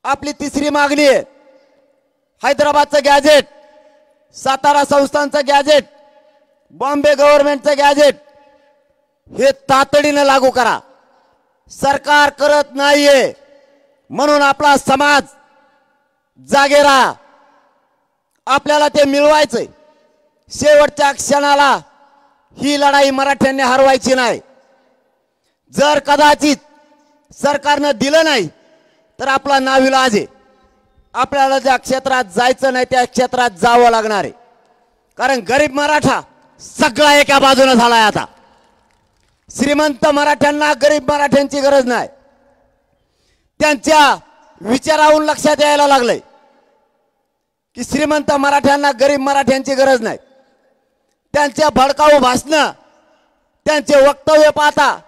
आपली तिसरी मागणी आहे हैदराबादचं गॅजेट, सातारा संस्थांचं गॅजेट, बॉम्बे गव्हर्नमेंटचं गॅजेट हे तातडीनं लागू करा. सरकार करत नाहीये म्हणून आपला समाज जागे राहा. आपल्याला ते मिळवायचंय. शेवटच्या क्षणाला ही लढाई मराठ्यांनी हरवायची नाही. जर कदाचित सरकारनं दिलं नाही तर आपला नाविलाज आहे. आपल्याला ज्या क्षेत्रात जायचं नाही त्या क्षेत्रात जावं लागणार आहे. कारण गरीब मराठा सगळा एका बाजूने झालाय. आता श्रीमंत मराठ्यांना गरीब मराठ्यांची गरज नाही. त्यांच्या विचारावरून लक्षात यायला लागलंय की श्रीमंत मराठ्यांना गरीब मराठ्यांची गरज नाही. त्यांच्या भडकाऊ भाषणं, त्यांचे वक्तव्य पाहता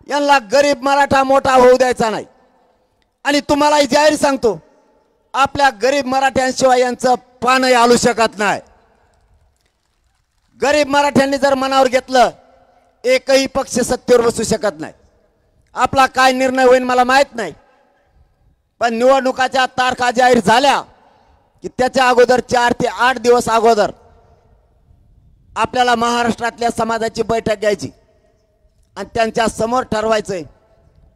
यांना गरीब मराठा मोठा होऊ द्यायचा नाही. आणि तुम्हालाही जाहीर सांगतो, आपल्या गरीब मराठ्यांशिवाय यांचं पानही आलू शकत नाही. गरीब मराठ्यांनी जर मनावर घेतलं एकही पक्ष सत्तेवर बसू शकत नाही. आपला काय निर्णय होईल मला माहित नाही, पण निवडणुकाच्या तारखा जाहीर झाल्या की त्याच्या अगोदर 4 ते 8 दिवस अगोदर आपल्याला महाराष्ट्रातल्या समाजाची बैठक घ्यायची आणि त्यांच्या समोर ठरवायचंय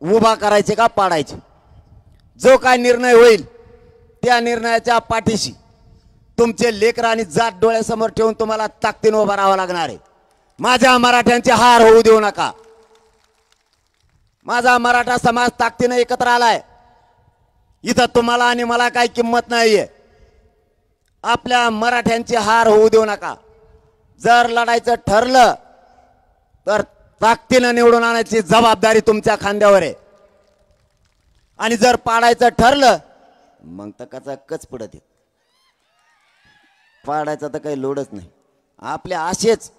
उभा करायचे का पाडायचे. जो काय निर्णय होईल त्या निर्णयाच्या पाठीशी तुमचे लेकरं आणि जात डोळ्यासमोर ठेवून तुम्हाला ताकदीने उभा राहावं लागणार आहे. माझ्या मराठ्यांचे हार होऊ देऊ नका. माझा मराठा समाज ताकदीने एकत्र आलाय. इथं तुम्हाला आणि मला काही किंमत नाहीये. आपल्या मराठ्यांची हार होऊ देऊ नका. जर लढायचं ठरलं तर ताकदीनं निवडून आणायची जबाबदारी तुमच्या खांद्यावर आहे. आणि जर पाडायचं ठरलं मग तर कचा कच पडत येत. पाडायचा तर काही लोडच नाही. आपल्या आशेच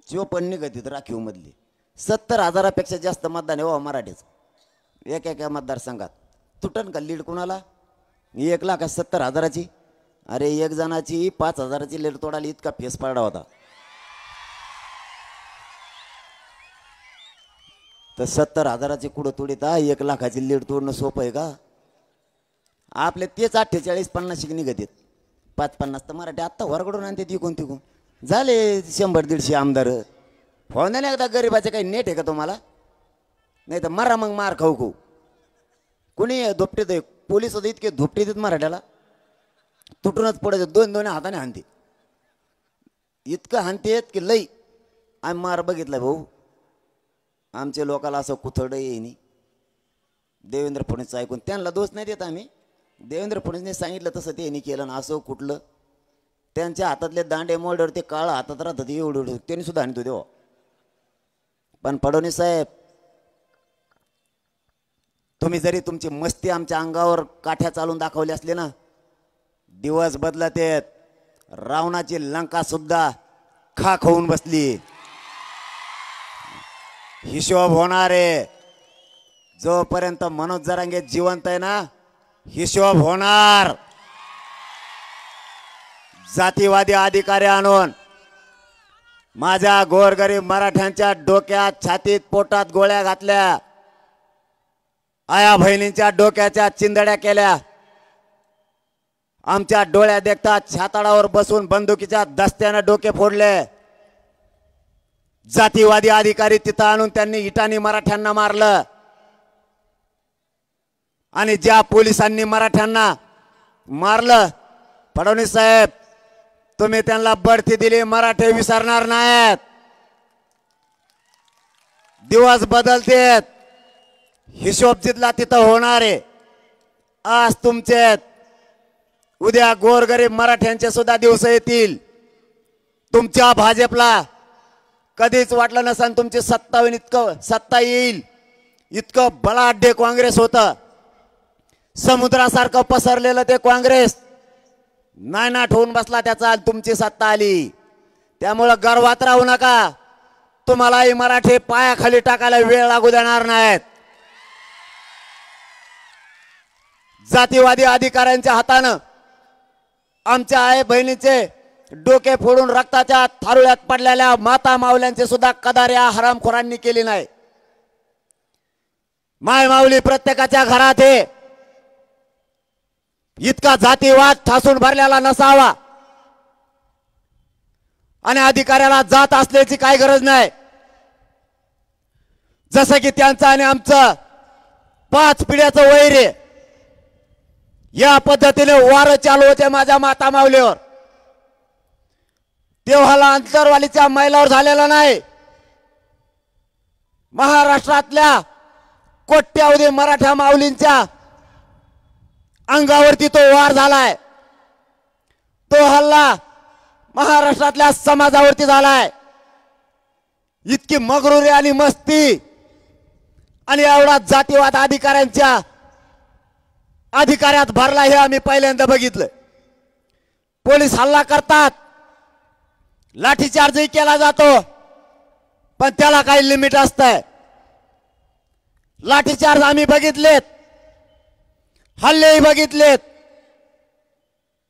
चोपन्न निघत राखीव मधली 70,000पेक्षा जास्त मतदान आहे हो मराठीच. एका मतदारसंघात तुटन का लीड कुणाला? 1,70,000ची. अरे एक जणाची 5,000ची लीड तोडाली इतका फेस पडला होता. तर 70,000ची कुठं तोडीता 1,00,000ची लीड तोडणं सोपं आहे का? आपले तेच 48-50 निघत आहेत. 5-50 तर मराठी आत्ता वरकडून आणते तिकून तिकून. झाले 100-150 आमदार. हो ना एकदा गरीबाचे काही नेट आहे का तुम्हाला? नाही तर मारा मग मार खाऊ खाऊ. कुणी धोपटीत आहे पोलीस होते इतके धोपटीत आहेत मराठ्याला. तुटूनच पडत दोन हाताने हाणते. इतकं हाणतेत की लई. आम्ही मार बघितला भाऊ. आमच्या लोकाला असं कुथड येईनी. देवेंद्र फडणवीस ऐकून त्यांना दोष नाही देत आम्ही. देवेंद्र फडणवीसने सांगितलं तसं त्यांनी केलं ना. असं कुठलं त्यांच्या हातातले दांडे मोडवर ते काळ हातात राहतात एवढं त्यांनी सुद्धा आणतो देवा. पण फडणवीस साहेब तुम्ही जरी तुमची मस्ती आमच्या अंगावर काठ्या चालून दाखवली असली ना, दिवस बदलत आहेत. रावणाची लंका सुद्धा खाक होऊन बसली. हिशोब होणार आहे. जोपर्यंत मनोज जरांगे जिवंत आहे ना हिशोब होणार. जातीवादी अधिकारी आणून माझ्या गोरगरीब मराठ्यांच्या डोक्यात छातीत पोटात गोळ्या घातल्या. आया बहिणींच्या डोक्याच्या चिंदड्या केल्या. आमच्या डोळ्या देखतात छाताडावर बसून बंदुकीच्या दस्त्याने डोके फोडले. जातीवादी अधिकारी तिथं आणून त्यांनी इटानी मराठ्यांना मारलं. आणि ज्या पोलिसांनी मराठ्यांना मारलं फडणवीस साहेब तुम्ही त्यांना बढती दिली. मराठे विसरणार नाहीत. दिवस बदलतेत. हिशोब जिथला तिथं होणार आहे. आज तुमचे उद्या गोरगरीब मराठ्यांचे सुद्धा दिवस येतील. तुमच्या भाजपला कधीच वाटलं नसेल तुमची सत्ता येईल. इतकं बलाढ्य काँग्रेस होतं. समुद्रासारखं पसरलेलं ते काँग्रेस नायनाट होऊन बसला त्याचा. तुमची सत्ता आली. त्यामुळं गर्वात राहू नका. तुम्हालाही मराठी पायाखाली टाकायला वेळ लागू देणार नाहीत. जातीवादी अधिकाऱ्यांच्या हातानं आमच्या आई बहिणीचे डोके फोडून रक्ताच्या थारुळ्यात पडलेल्या माता माऊल्यांचे सुद्धा कदार या हरामखोरांनी केली नाही. माय माऊली प्रत्येकाच्या घरात आहे. इतका जातीवाद ठासून भरलेला नसावा. आणि अधिकाऱ्याला जात असल्याची काही गरज नाही. जसं की त्यांचं आणि आमचं 5 पिढ्याचं वैर आहे. या पद्धतीने वार चालू होते माझ्या माता माऊलीवर. तेव्हाला अंतरवालीच्या महिलावर झालेला नाही. महाराष्ट्रातल्या कोट्यावधी मराठा माऊलींच्या अंगावरती तो वार झालाय. तो हल्ला महाराष्ट्रातल्या समाजावरती झालाय. इतकी मगरुरी आणि मस्ती आणि एवढा जातीवाद अधिकाऱ्यांच्या अधिकाऱ्यात भरला हे आम्ही पहिल्यांदा बघितलं. पोलीस हल्ला करतात. लाठीचार्जही केला जातो. पण त्याला काही लिमिट असतंय. लाठीचार्ज आम्ही बघितलेत. हल्लेही बघितलेत.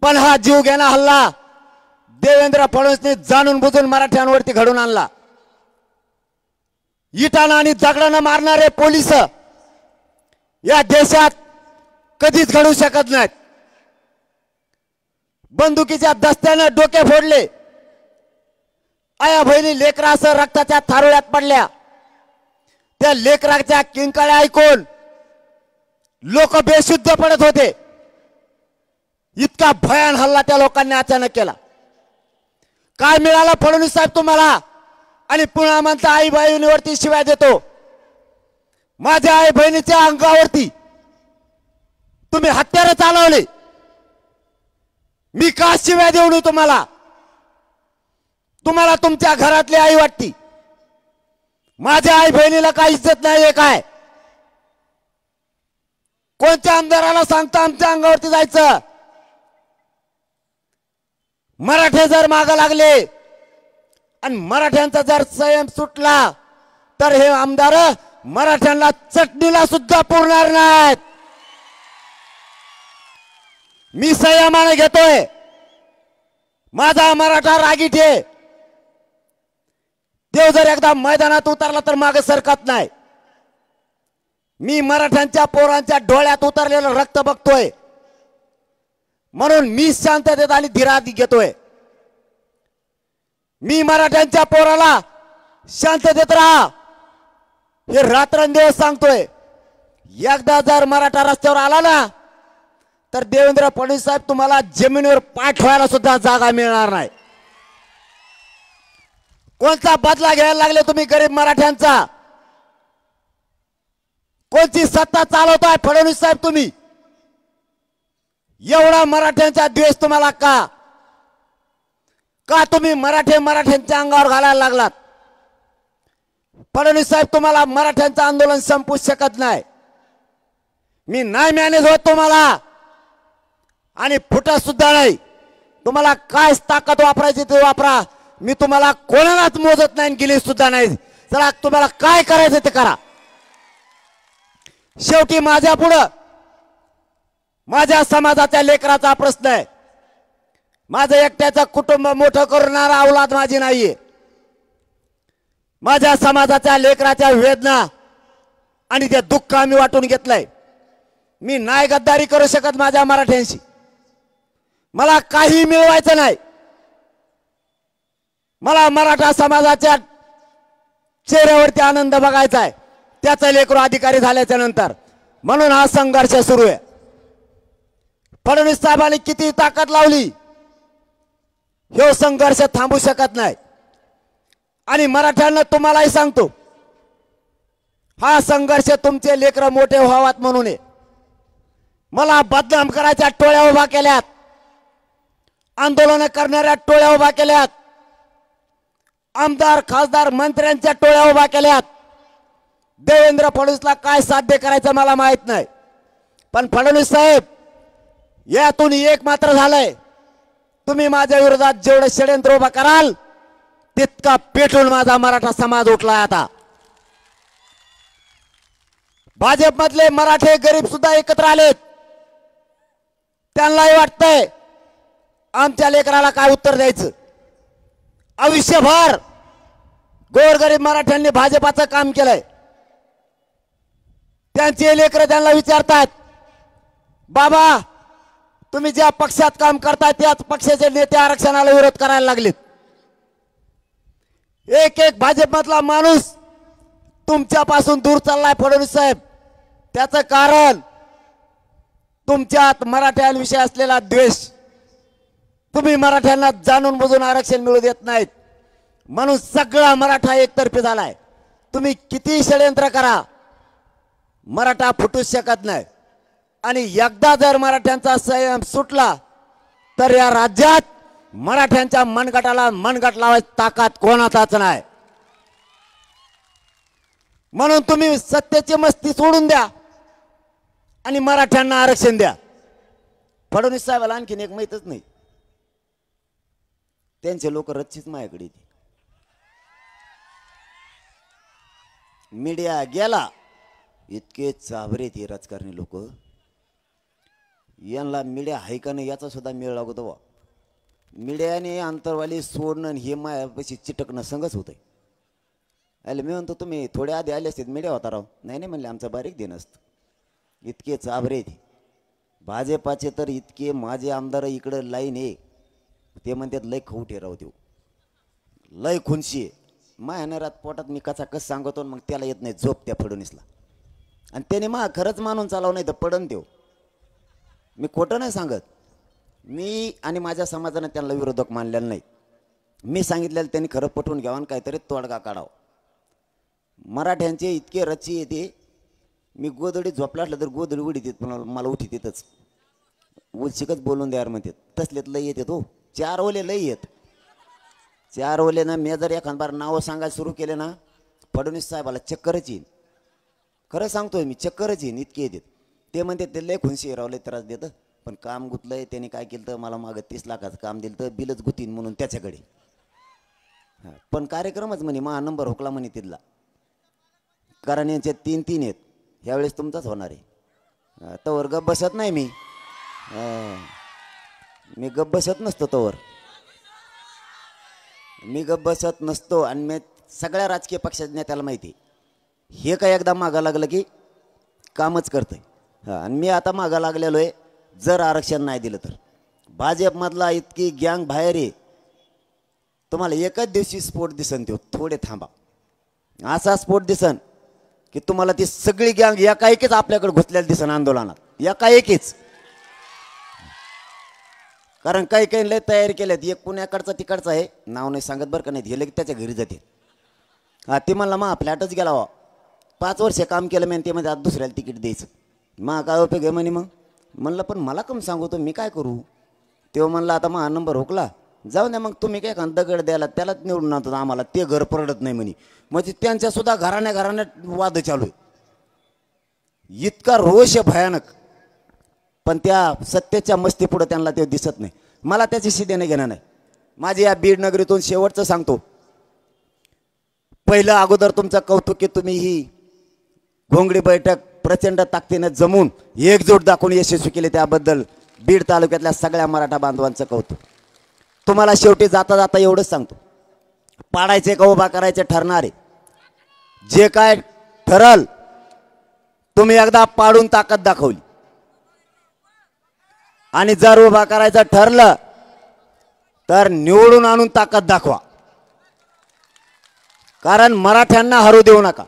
पण हा जीव घेणा हल्ला देवेंद्र फडणवीसने जाणून बुजून मराठ्यांवरती घडून आणला. इटाना आणि दगडानं मारणारे पोलीस या देशात कधीच घडू शकत नाहीत. बंदुकीच्या दस्त्यानं डोके फोडले. आया बहिणी लेकरासह रक्ताच्या थारोळ्यात पडल्या. त्या लेकराच्या किंकाळ्या ऐकून लोक बेशुद्ध पडत होते. इतका भयान हल्ला त्या लोकांनी अचानक केला. काय मिळाला फडणवीस साहेब तुम्हाला? आणि पुन्हा म्हणता आई बहिणीवरती शिवाय देतो. माझ्या आई बहिणीच्या अंगावरती तुम्ही हत्यारं चालवले. मी का शिव्या देऊ नये तुम्हाला? तुम्हाला तुमच्या घरातली आई वाटती, माझ्या आई बहिणीला काही इज्जत नाहीये काय? कोणत्या आमदाराला सांगता आमच्या अंगावरती जायचं? मराठे जर माग लागले आणि मराठ्यांचा जर संयम सुटला तर हे आमदार मराठ्यांना चटणीला सुद्धा पुरणार नाहीत. मी संयमाने घेतोय. माझा मराठा रागीट आहे. देव जर एकदा मैदानात उतरला तर मागे सरकत नाही. मी मराठ्यांच्या पोरांच्या डोळ्यात उतरलेलं रक्त बघतोय, म्हणून मी शांततेत आणि धीरात घेतोय. मी मराठ्यांच्या पोराला शांततेत राहा हे रात्रंदिवस सांगतोय. एकदा जर मराठा रस्त्यावर आला ना तर देवेंद्र फडणवीस साहेब तुम्हाला जमिनीवर पाय ठेवायला सुद्धा जागा मिळणार नाही. कोणता बदला घ्यायला लागले तुम्ही गरीब मराठ्यांचा? कोणती सत्ता चालवताय फडणवीस साहेब तुम्ही? एवढा मराठ्यांचा द्वेष तुम्हाला का? का तुम्ही मराठ्यांच्या अंगावर घालायला लागलात? फडणवीस साहेब तुम्हाला मराठ्यांचं आंदोलन संपवू शकत नाही. मी नाही मॅनेज होत तुम्हाला आणि फुटत सुद्धा नाही. तुम्हाला काय ताकद वापरायची ते वापरा. मी तुम्हाला कोणालाच मोजत नाही, गेली सुद्धा नाही. चला तुम्हाला काय करायचं ते करा. शेवटी माझ्या पुढं माझ्या समाजाच्या लेकराचा प्रश्न आहे. माझं एकट्याचं कुटुंब मोठं करणारा औलाद माझी नाहीये. माझ्या समाजाच्या लेकराच्या वेदना आणि ते दुःख आम्ही वाटून घेतलंय. मी नाही गद्दारी करू शकत माझ्या मराठ्यांशी. मला काही मिळवायचं नाही. मला मराठा समाजाच्या चेहऱ्यावरती आनंद बघायचा आहे, त्याचा लेकरू अधिकारी झाल्याच्या नंतर. म्हणून हा संघर्ष सुरू आहे. फडणवीस साहेबांनी किती ताकद लावली, हे संघर्ष थांबू शकत नाही. आणि मराठ्यांना तुम्हालाही सांगतो, हा संघर्ष तुमचे लेकर मोठे व्हावात म्हणून आहे. मला बदनाम करायच्या टोळ्या उभा केल्यात, आंदोलन करणाऱ्या टोळ्या उभा केल्यात, आमदार खासदार मंत्र्यांच्या टोळ्या उभा केल्यात. देवेंद्र फडणवीसला काय साध्य करायचं मला माहित नाही, पण फडणवीस साहेब यातून एक मात्र झालंय, तुम्ही माझ्या विरोधात जेवढे षडयंत्र उभा कराल तितका पेटून माझा मराठा समाज उठलाय. आता भाजपमधले मराठे गरीब सुद्धा एकत्र आलेत. त्यांनाही वाटतंय आमच्या लेकराला काय उत्तर द्यायचं. आयुष्यभर गोरगरीब मराठ्यांनी भाजपाचं काम केलंय. त्यांचे लेकर त्यांना विचारतात, बाबा तुम्ही ज्या पक्षात काम करताय त्याच पक्षाचे नेते आरक्षणाला विरोध करायला लागलेत. एक एक भाजपमधला माणूस तुमच्यापासून दूर चाललाय फडणवीस साहेब. त्याचं कारण तुमच्यात मराठ्यांविषयी असलेला द्वेष. तुम्ही मराठ्यांना जाणून बुजून आरक्षण मिळू देत नाहीत, म्हणून सगळा मराठा एकतर्फी झालाय. तुम्ही किती षडयंत्र करा, मराठा फुटूच शकत नाही. आणि एकदा जर मराठ्यांचा संयम सुटला तर या राज्यात मराठ्यांच्या मनगटाला मनगट लावायची ताकद कोणाचाच नाही. म्हणून तुम्ही सत्तेची मस्ती सोडून द्या आणि मराठ्यांना आरक्षण द्या. फडणवीस साहेबाला आणखीन एक माहीतच नाही, त्यांचे लोक रच्चीच माझ्याकडे येते. मीडिया गेला, इतके चाभरे ते राजकारणी लोक, यांना मीडिया आहे का नाही याचा सुद्धा मेळ लागतो. मीडियाने अंतरवाली सोडणं हे मायापाशी चिटकणं संगच होतंय. अरे मी म्हणतो तुम्ही थोडे आधी आले असते मीडिया होता राव. नाही म्हणले आमचा बारीक दिन असतं. इतके चाभरे ते भाजपाचे तर इतके माझे आमदार इकडं लाईन आहे, ते म्हणतात लय खवटे राव, देऊ लय खुनशी आहे. मायानरात पोटात मी कसा कस सांगतो, मग त्याला येत नाही झोप त्या फडणवीसला. आणि त्याने खरंच मानून चालव नाही तर पडन देऊ. मी खोटं नाही सांगत. मी आणि माझ्या समाजाने त्यांना विरोधक मानलेलं नाही. मी सांगितलेलं त्यांनी खरं पटवून घ्यावं आणि काहीतरी तोडगा काढावं. मराठ्यांचे इतके रच्ची येते मी गोदडीत झोपला असलं तर गोदडी उडीत येत पण मला उठीत येतच. उलशिकच बोलून द्यार म्हणतात तसलेत लय येतात हो. 4 ओले लय येत. 4 ओले ना मी जर एखाद बार नावं सांगायला सुरू केले ना फडणवीस साहेबाला चक्करच येईन. खरं सांगतोय मी चक्करच येईन इतके येतात. ते म्हणते ते लय खुनशी रावले त्रास देतं पण काम गुतलंय त्याने काय केलं तर मला मागं 30 लाखाचं काम दिलं तर बिलच गुतीन म्हणून त्याच्याकडे. पण कार्यक्रमच म्हणे मा नंबर हुकला म्हणे तिथला. कारण यांचे 3-3 आहेत. ह्यावेळेस तुमचाच होणार आहे. तवर गप बसत नाही मी. मी गप बसत नसतो तवर. मी गप बसत नसतो आणि मी सगळ्या राजकीय पक्षाच्या नेत्याला माहिती हे काय एकदा मागा लागलं की कामच करतंय. आणि मी आता मागा लागलेलो आहे. जर आरक्षण नाही दिलं तर भाजपमधला इतकी गँग बाहेर आहे. तुम्हाला एकच दिवशी स्फोट दिसन तो. थोडे थांबा. असा स्फोट दिसन की तुम्हाला ती सगळी गँग एकाएकीच आपल्याकडे घुसलेली दिसन आंदोलनात. एकाएकीच. कारण काही काही लय तयारी केल्यात. एक पुण्याकडचा तिकडचा आहे नाव नाही सांगत बरं का नाही गेले की त्याच्या घरी जाते. ती म्हणला मग फ्लॅटच गेला वा 5 वर्ष काम केलं मी ते मध्ये आता दुसऱ्याला तिकीट द्यायचं. मग काय उपयोग आहे म्हणे. मग म्हणलं पण मला कम सांगू तो मी काय करू. तेव्हा म्हणलं आता मग नंबर हुकला जाऊ द्या मग तुम्ही काय दगड द्यायला त्यालाच निवडून आणतो आम्हाला ते घर परडत नाही म्हणे. म्हणजे त्यांच्या सुद्धा घराण्यात वाद चालू आहे. इतका रोष आहे भयानक. पण त्या सत्तेच्या मस्ती पुढे त्यांना ते दिसत नाही. मला त्याच्याशी देणं घेणं नाही. माझी या बीड नगरीतून शेवटचं सांगतो. पहिलं अगोदर तुमचं कौतुक की तुम्ही ही घोंगडी बैठक प्रचंड ताकदीने जमून एकजूट दाखवून यशस्वी केले त्याबद्दल बीड तालुक्यातल्या सगळ्या मराठा बांधवांचं कौतुक. तुम्हाला शेवटी जाता जाता एवढंच सांगतो. पाडायचे का उभा करायचे ठरणारे जे काय ठरल तुम्ही एकदा पाडून ताकद दाखवली आणि जर उभा करायचं ठरलं तर निवडून आणून ताकद दाखवा. कारण मराठ्यांना हरू देऊ नका.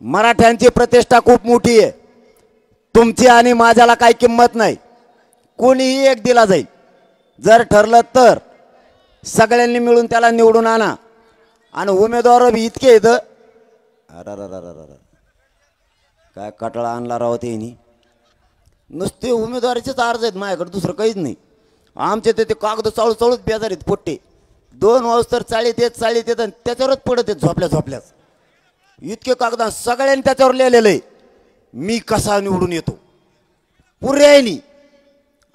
मराठ्यांची प्रतिष्ठा खूप मोठी आहे. तुमची आणि माझ्याला काही किंमत नाही. कोणीही एक दिला जाईल. जर ठरलं तर सगळ्यांनी मिळून त्याला निवडून आणा. आणि उमेदवार इतके येतं काय कटाळा आणला राहत यांनी. नुसते उमेदवारीचेच अर्ज आहेत माझ्याकडे दुसरं काहीच नाही. आमचे ते कागद चाळू चाळूच बेजार आहेत पोट्टे. 2 वाजता चाळीत येत आणि त्याच्यावरच पडत आहेत झोपल्याच. इतके कागद सगळ्यांनी त्याच्यावर लिहिलेलं आहे मी कसा निवडून येतो. पुऱ्यानी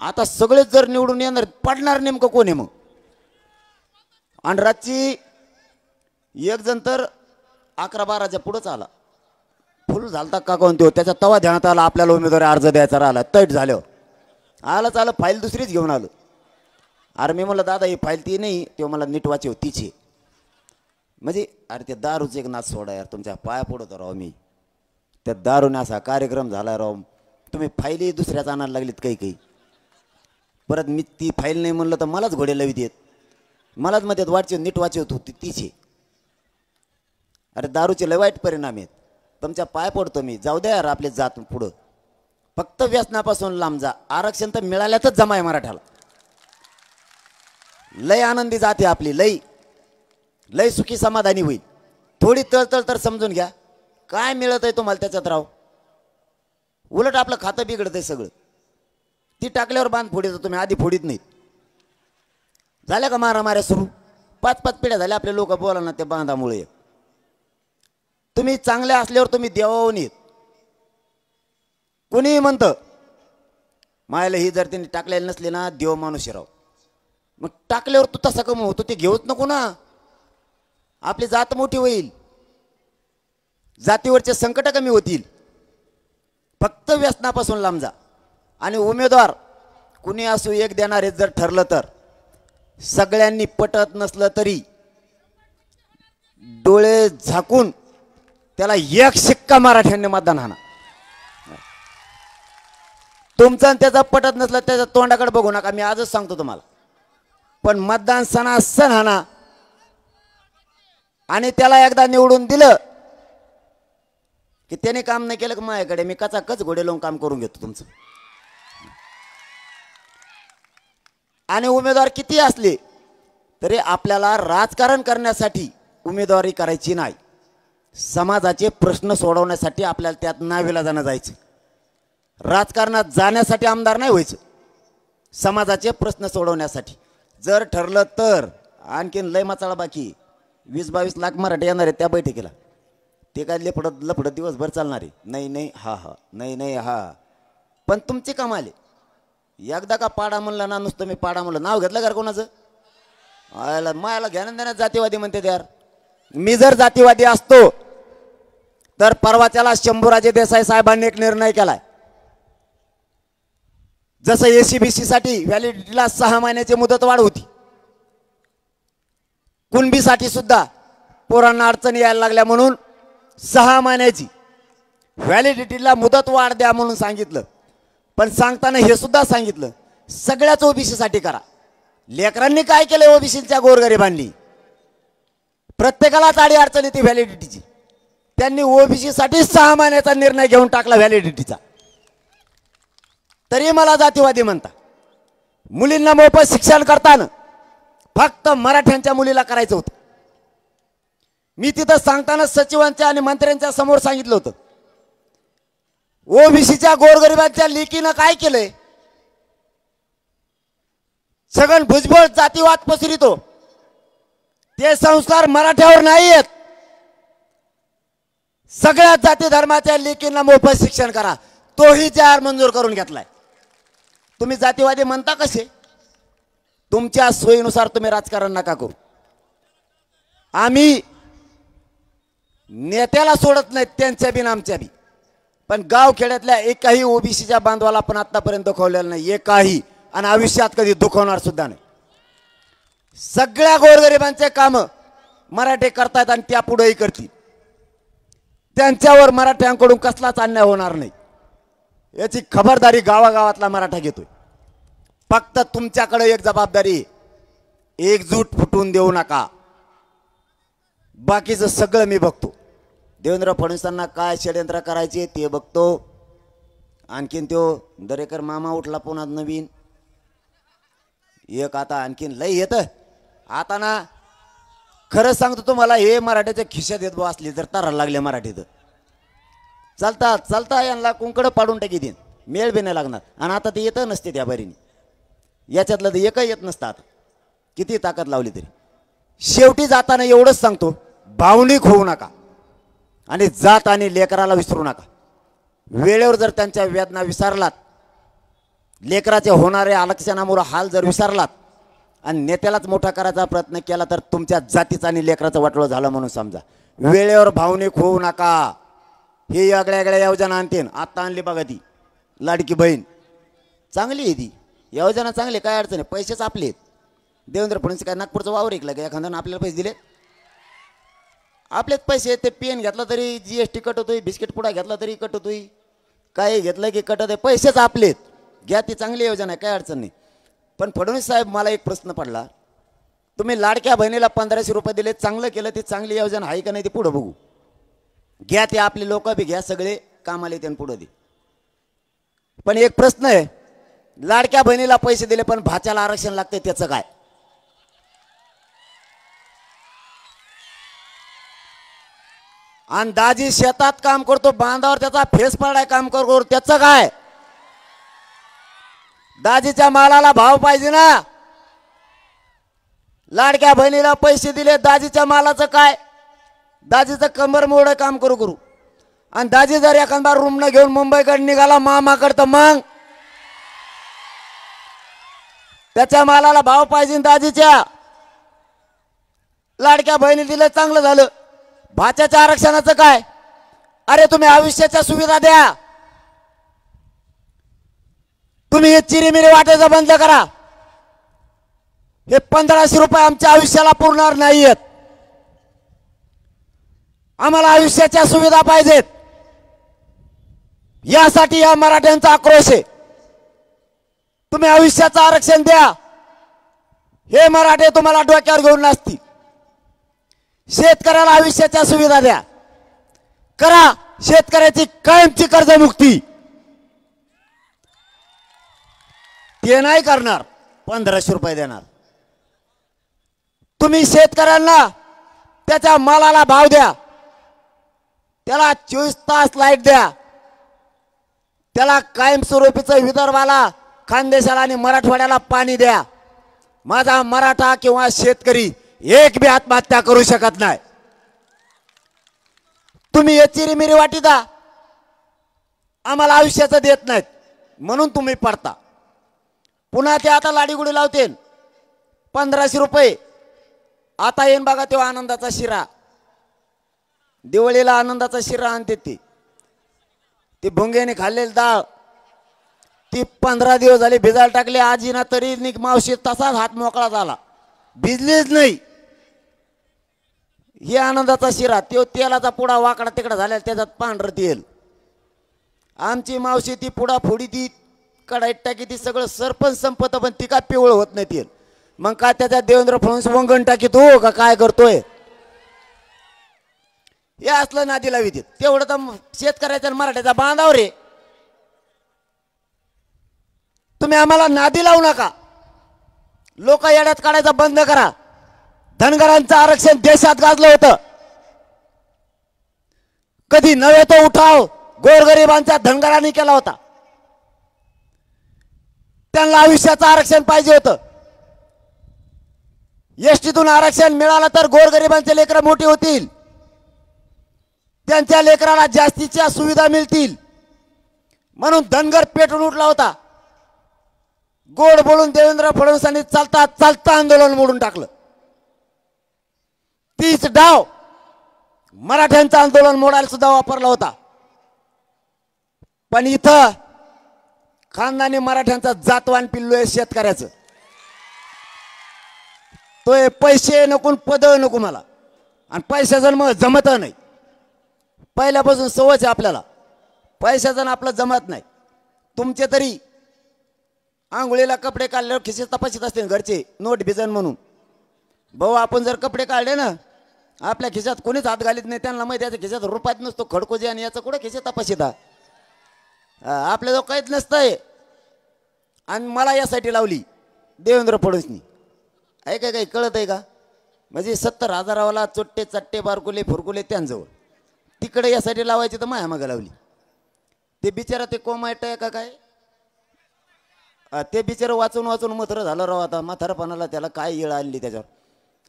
आता सगळेच जर निवडून येणार पडणार नेमकं कोण आहे मग. आणि रातची एक जण तर 11-12च्या पुढंच आला. फुल झालता का कोण तो त्याच्या तवा ध्यानात आला आपल्याला उमेदवारी अर्ज द्यायचा राहिला. तैट झाल्यावर आलाच आलं फाईल दुसरीच घेऊन आलो. अरे मी म्हणलं दादा ही फाईल ती नाही तेव्हा मला नीट वाचव तिची. म्हणजे अरे ते दारूच एक नाच सोडा यार तुमच्या पाया पडतो राव मी. त्या दारूने असा कार्यक्रम झाला राव. तुम्ही फाईलही दुसऱ्याच आणायला लागलीत काही. परत मी ती फाईल नाही म्हणलं तर मलाच घोडे लावित येत. मलाच म्हणतात वाचव नीट वाचवत होती तिची. अरे दारूचे लय वाईट परिणाम आहेत. तुमच्या पाय पडतो मी. जाऊ द्या यार आपले जात पुढं. फक्त व्यसनापासून लांब जा. आरक्षण तर मिळाल्यातच जमा आहे मराठ्याला. लय आनंदी जाते आपली. लय सुखी समाधानी होईल. थोडी तळतळ तर समजून घ्या. काय मिळत आहे तुम्हाला त्याच्यात राव. उलट आपलं खातं बिघडत आहे सगळं. ती टाकल्यावर बांध फोडीत तुम्ही आधी फोडीत नाहीत. झाल्या का मारामाऱ्या सुरू. 5-5 पिढ्या झाल्या आपले लोक बोला ना त्या बांधामुळे. तुम्ही चांगले असल्यावर तुम्ही देवाहून येत. कोणीही म्हणतं मायाला ही जर त्यांनी टाकलेली नसली ना देव माणूस राव. मग टाकल्यावर तू तसा कमी होतो ते घेऊच नको ना. आपली जात मोठी होईल. जातीवरचे संकट कमी होतील. फक्त व्यसनापासून लांब जा. आणि उमेदवार कुणी असो एक देणारे जर ठरलं तर सगळ्यांनी पटत नसलं तरी डोळे झाकून त्याला एक शिक्का मराठ्यांनी मतदान हाना. तुमचं आणि त्याचा पटत नसलं त्याच्या तोंडाकडे बघू नका. मी आजच सांगतो तुम्हाला. पण मतदान सणासण हाना. आणि त्याला एकदा निवडून दिलं की त्याने काम नाही केलं की माझ्याकडे मी कचाकच घोडे लावून काम करून घेतो तुमचं. आणि उमेदवार किती असले तरी आपल्याला राजकारण करण्यासाठी उमेदवारी करायची नाही. समाजाचे प्रश्न सोडवण्यासाठी आपल्याला त्यात नाविलाजानं जायचं. राजकारणात जाण्यासाठी आमदार नाही व्हायचं, समाजाचे प्रश्न सोडवण्यासाठी. जर ठरलं तर आणखीन लय मचाळा बाकी 20-22 लाख मराठी येणार आहे त्या बैठकीला. ते काय लफडत दिवसभर चालणार आहे. नाही नाही हा हा, नाही नाही हा. पण तुमचे कमाले एकदा का पाडा म्हणला ना, नुसतं मी पाडा म्हणलं नाव घेतलं का कोणाचं? मायाला ज्ञान देण्यात जातीवादी म्हणते यार. मी जर जातीवादी असतो तर परवाच्याला शंभूराजे देसाई साहेबांनी एक निर्णय केलाय. जसं ACBC साठी व्हॅलिडिटीला 6 महिन्याची मुदत वाढ होती, कुणबीसाठी सुद्धा पोरांना अडचणी यायला लागल्या म्हणून 6 महिन्याची व्हॅलिडिटीला मुदत वाढ द्या म्हणून सांगितलं. पण सांगताना हे सुद्धा सांगितलं सगळ्याच OBC साठी करा. लेकरांनी काय केलं? OBCच्या गोरगरिबांनी प्रत्येकालाच आडी अडचण येते व्हॅलिडिटीची. त्यांनी OBC साठी 6 महिन्याचा निर्णय घेऊन टाकला व्हॅलिडिटीचा. तरी मला जातीवादी म्हणता. मुलींना मोफत शिक्षण करताना फक्त मराठ्यांच्या मुलीला करायचं होतं. मी तिथं सांगताना सचिवांच्या आणि मंत्र्यांच्या समोर सांगितलं होतं OBCच्या गोरगरिबांच्या लेकीनं काय केलंय? सगळं भुजबळ जातीवाद पसरितो. ते संस्कार मराठ्यावर नाही आहेत. सगळ्या जाती धर्माच्या लेकींना मोफत शिक्षण करा, तोही जाहीर मंजूर करून घेतलाय. तुम्ही जातीवादी म्हणता कसे? तुमच्या सोयीनुसार तुम्ही राजकारण नका करू. आम्ही नेत्याला सोडत नाहीत, त्यांच्या बी आमच्या बी. पण गाव खेड्यातल्या एकाही OBCच्या बांधवाला आपण आतापर्यंत दुखवलेलं नाही, एकाही, आणि आयुष्यात कधी दुखवणार सुद्धा नाही. सगळ्या गोरगरिबांचे काम मराठे करतात आणि त्या पुढेही करतील. त्यांच्यावर मराठ्यांकडून कसलाच अन्याय होणार नाही याची खबरदारी गावागावातला मराठा घेतोय. फक्त तुमच्याकडे एक जबाबदारी, एकजूट फुटून देऊ नका. बाकीचं सगळं मी बघतो. देवेंद्र फडणवीसांना काय षडयंत्र करायचे ते बघतो. आणखीन तो दरेकर मामा उठला पुन्हा नवीन एक, आता आणखीन लय येतं. आता ना खरं सांगतो तुम्हाला, हे मराठ्याच्या खिशात येत बा असली जर तारायला लागले मराठीत चालता चालता यांना कुंकड पाडून टाकी देईन, मेळ बी नाही लागणार. आणि आता ते येतं नसते त्या बरीने, याच्यातलं तर एकही येत नसतं. आता किती ताकद लावली तरी शेवटी जाताना एवढंच सांगतो, भावनिक होऊ नका आणि जात आणि लेकराला विसरू नका. वेळेवर जर त्यांच्या वेदना विसरलात, लेकराचे होणारे आलक्षणामुळे हाल जर विसरलात आणि नेत्यालाच मोठा करायचा प्रयत्न केला तर तुमच्या जातीचा आणि लेकराचं वाटोळं झालं म्हणून समजा. वेळेवर भावनिक होऊ नका. ही वेगळ्या योजना आणते. आता आणली बघा ती लाडकी बहीण, चांगली आहे ती योजना, चांगली, काय अडचण आहे. पैसेच आपले आहेत. देवेंद्र फडणवीस काय नागपूरचं वावर ऐकलं का एखाद्यानं आपल्याला पैसे दिले? आपलेच पैसे. ते पेन घेतला तरी GST कट होतोय, बिस्किट पुडा घेतला तरी कट होतोय, काय घेतलं की कट होतोय. पैसेच आपलेत. घ्या, ती चांगली योजना आहे, काय अडचण नाही. पण फडणवीस साहेब, मला एक प्रश्न पडला, तुम्ही लाडक्या बहिणीला 1500 रुपये दिले, चांगलं केलं, ती चांगली योजना आहे का नाही ते पुढं बघू. घ्या, ते आपले लोक बी घ्या, सगळे कामाला येते पुढं दे. पण एक प्रश्न आहे, लाडक्या बहिणीला पैसे दिले पण भाच्याला आरक्षण लागते, त्याचं काय? आणि दाजी शेतात काम करतो, बांधावर त्याचा फेस पडाय काम करतो, त्याचं काय? दाजीच्या मालाला भाव पाहिजे ना. लाडक्या बहिणीला पैसे दिले, दाजीच्या मालाचं काय? दाजीचं कंबर मोड काम करू. आणि दाजी जर एखादा रूम न घेऊन मुंबईकडे निघाला मामाकडे, तर मग त्याच्या मालाला भाव पाहिजे. दाजीच्या लाडक्या बहिणी दिले, चांगलं झालं. भाच्याच्या आरक्षणाचं काय? अरे तुम्ही आयुष्याच्या सुविधा द्या. तुम्ही हे चिरीमिरी वाटायचं बंद करा. हे 1500 रुपये आमच्या आयुष्याला पुरणार नाहीयेत. आम्हाला आयुष्याच्या सुविधा पाहिजेत. यासाठी या मराठ्यांचा आक्रोश आहे. तुम्ही आयुष्याचं आरक्षण द्या. हे मराठे तुम्हाला डोक्यावर घेऊन नसतील. शेतकऱ्याला आयुष्याच्या सुविधा द्या. करा शेतकऱ्याची कायमची कर्जमुक्ती. ते नाही करणार, 1500 रुपये देणार. तुम्ही शेतकऱ्यांना त्याच्या मालाला भाव द्या. त्याला 24 तास लाईट द्या, त्याला कायमस्वरूपीचं विदर्भाला, खानदेशाला आणि मराठवाड्याला पाणी द्या. माझा मराठा किंवा शेतकरी एक बी आत्महत्या करू शकत नाही. तुम्ही याची मिरी वाटीदा आम्हाला आयुष्याचं देत नाहीत म्हणून तुम्ही पडता. पुन्हा ते आता लाडीगुडी लावते 1500 रुपये. आता येईन बघा तेव्हा आनंदाचा शिरा, दिवाळीला आनंदाचा शिरा आणते ती भुंग्याने खाल्लेली डाळ ती 15 दिवस झाले भिजायला टाकले. आजीना तरी मावशी तसाच हात मोकळा झाला, भिजलीच नाही. हे आनंदाचा शिरा, तो तेलाचा पुडा वाकडा तिकडा झाला, त्याच्यात पांढरं तेल. आमची मावशी ती पुडा फोडी ती कढाईत टाकी ती सगळं सरपंच संपत, पण ती काय पिवळ होत नाही तेल. मग काय त्याच्यात देवेंद्र फडणवीस वंगण टाकी तो का काय करतोय. हे असलं नादी लावी देत. तेवढं तर शेतकऱ्याच्या मराठ्याचा बांधाव रे. तुम्ही आम्हाला नादी लावू नका. लोक येड्यात काढायचा बंद करा. धनगरांचं आरक्षण देशात गाजलं होतं. कधी नव्हे तो उठाव गोरगरिबांच्या धनगरांनी केला होता. त्यांना आयुष्याचं आरक्षण पाहिजे होतं. एसटीतून आरक्षण मिळालं तर गोरगरिबांचे लेकरं मोठी होतील, त्यांच्या लेकराला जास्तीच्या सुविधा मिळतील म्हणून धनगर पेटून उठला होता. गोड बोलून देवेंद्र फडणवीसांनी चालता चालता आंदोलन मोडून टाकलं. तीच डाव मराठ्यांचं आंदोलन मोडायला सुद्धा वापरला होता. पण इथं खानदानी मराठ्यांचा जातवान पिल्लू आहे शेतकऱ्याचं. तो पैसे नको पद नको मला, आणि पैशाचं मग जमत नाही. पहिल्यापासून सवयच आहे आपल्याला, पैशाचं आपलं जमत नाही. तुमचे तरी आंघोळीला कपडे काढल्यावर खिसे तपासित असते घरचे नोट भिजन म्हणून. भाऊ आपण जर कपडे काढले ना आपल्या खिशात कोणीच हात घालीत नाही. त्यांना माहिती त्याच्या खिशात रुपयात नसतो खडकोजे, आणि याचं कुठं खिसे तपासिता आपल्या जो काहीच नसतंय. आणि मला यासाठी लावली देवेंद्र फडणवीसनी. आहे काय काही कळत आहे का? म्हणजे 70,000वाला चोट्टे चट्टे बारकुले फुरकुले त्यांजवळ तिकडे यासाठी लावायची तर माया मागं लावली. ते बिचारा ते कोमायट आहे का काय, ते बिचारं वाचून वाचून मथुर झालं राव. आता म्हातारपणाला त्याला काय येळ आणली त्याच्यावर.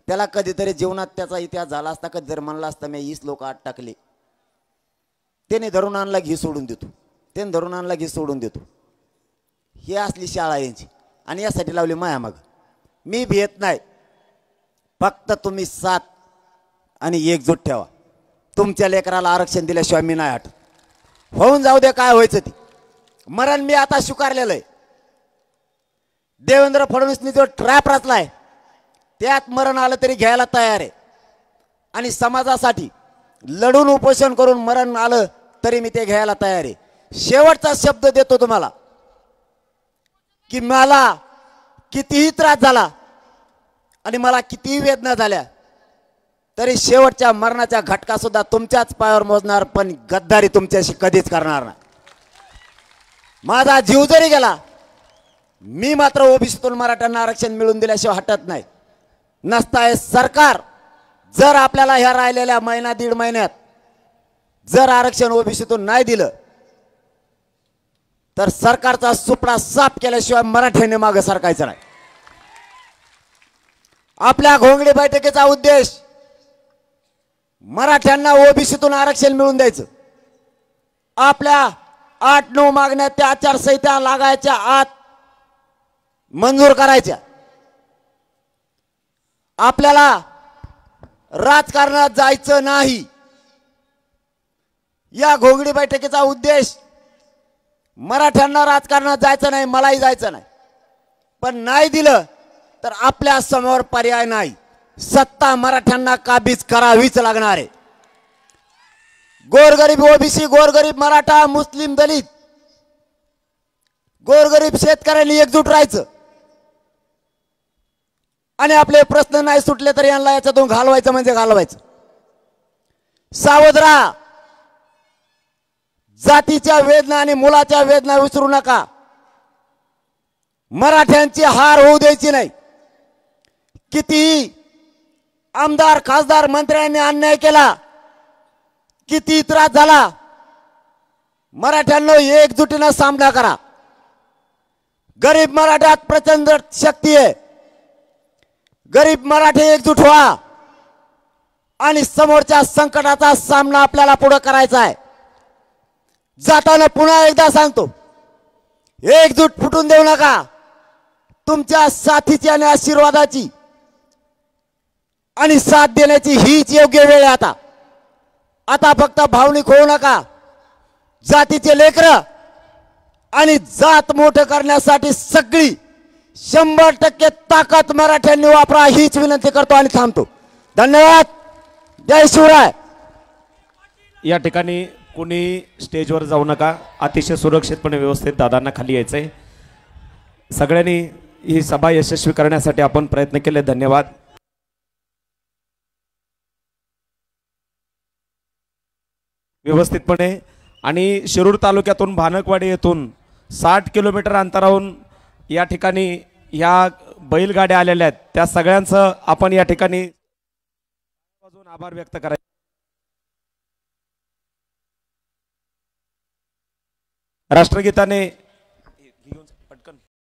त्याला कधीतरी जीवनात त्याचा इतिहास झाला असता, कधीतरी म्हणला असता मी 20 लोक आत टाकले, त्याने धरून आणला घी सोडून देतो, त्याने धरून आणला घी सोडून देतो. ही असली शाळा यांची, आणि यासाठी लावली माया मग. मी भेट नाही, फक्त तुम्ही साथ आणि एकजूट ठेवा. तुमच्या लेकराला आरक्षण दिल्याशिवाय मी नाही हट. होऊन जाऊ दे काय व्हायचं ती. मरण मी आता स्वीकारलेलं आहे. देवेंद्र फडणवीसनी जो ट्रॅप रचलाय त्यात मरण आलं तरी घ्यायला तयार आहे. आणि समाजासाठी लढून उपोषण करून मरण आलं तरी मी ते घ्यायला तयार आहे. शेवटचा शब्द देतो तुम्हाला की मला कितीही त्रास झाला आणि मला कितीही वेदना झाल्या तरी शेवटच्या मरणाच्या घटका सुद्धा तुमच्याच पायावर मोजणार, पण गद्दारी तुमच्याशी कधीच करणार नाही. माझा जीव जरी गेला मी मात्र ओबीसीतून मराठ्यांना आरक्षण मिळवून दिल्याशिवाय हटत नाही. नसताय सरकार जर आपल्याला ह्या राहिलेल्या महिना दीड महिन्यात जर आरक्षण ओबीसीतून नाही दिलं तर सरकारचा सुपडा साफ केल्याशिवाय मराठ्यांनी मागे सरकायचं नाही. आपल्या घोंगडी बैठकीचा उद्देश मराठ्यांना ओबीसीतून आरक्षण मिळवून द्यायचं. आपल्या 8-9 मागण्या त्या आचारसंहिता लागायच्या आत मंजूर करायच्या. आपल्याला राजकारणात जायचं नाही. या घोंगडी बैठकीचा उद्देश मराठ्यांना राजकारणात जायचं नाही, मलाही जायचं नाही. पण नाही दिलं तर आपल्या समोर पर्याय नाही. सत्ता मराठ्यांना काबीज करावीच लागणार आहे. गोरगरीब ओबीसी, गोरगरीब मराठा, मुस्लिम, दलित, गोरगरीब शेतकऱ्यांनी एकजूट राहायचं आणि आपले प्रश्न नाही सुटले तर यांना याच्यातून घालवायचं म्हणजे घालवायचं. सावध राहा. जातीच्या वेदना आणि मुलाच्या वेदना विसरू नका. मराठ्यांची हार होऊ द्यायची नाही. कितीही आमदार खासदार मंत्र्यांनी अन्याय केला किती त्रास झाला, मराठ्यांनो एकजुटीनं सामना करा. गरीब मराठ्यात प्रचंड शक्ती आहे. गरीब मराठे एकजूट व्हा आणि समोरच्या संकटाचा सामना आपल्याला पुढे करायचा आहे. जाताना पुन्हा एकदा सांगतो, एकजूट फुटून देऊ नका. तुमच्या साथीची आणि आशीर्वादाची आणि साथ देण्याची हीच योग्य वेळ आहे. आता फक्त भावनिक होऊ नका. जातीचे लेकर आणि जात मोठं करण्यासाठी सगळी 100% ताकद मराठ्यांनी वापरा हीच विनंती करतो आणि थांबतो. धन्यवाद. जय शिवराय. या ठिकाणी कुणी स्टेजवर जाऊ नका. अतिशय सुरक्षितपणे व्यवस्थित दादांना खाली यायचंय. सगळ्यांनी ही सभा यशस्वी करण्यासाठी आपण प्रयत्न केले. धन्यवाद. व्यवस्थितपणे आणि शिरूर तालुक्यातून भानकवाडी येथून 60 किलोमीटर अंतरावरून या ठिकाणी या बैलगाड्या आलेल्या आहेत. त्या सगळ्यांचं आपण या ठिकाणी आभार व्यक्त करायचे. राष्ट्रगीताने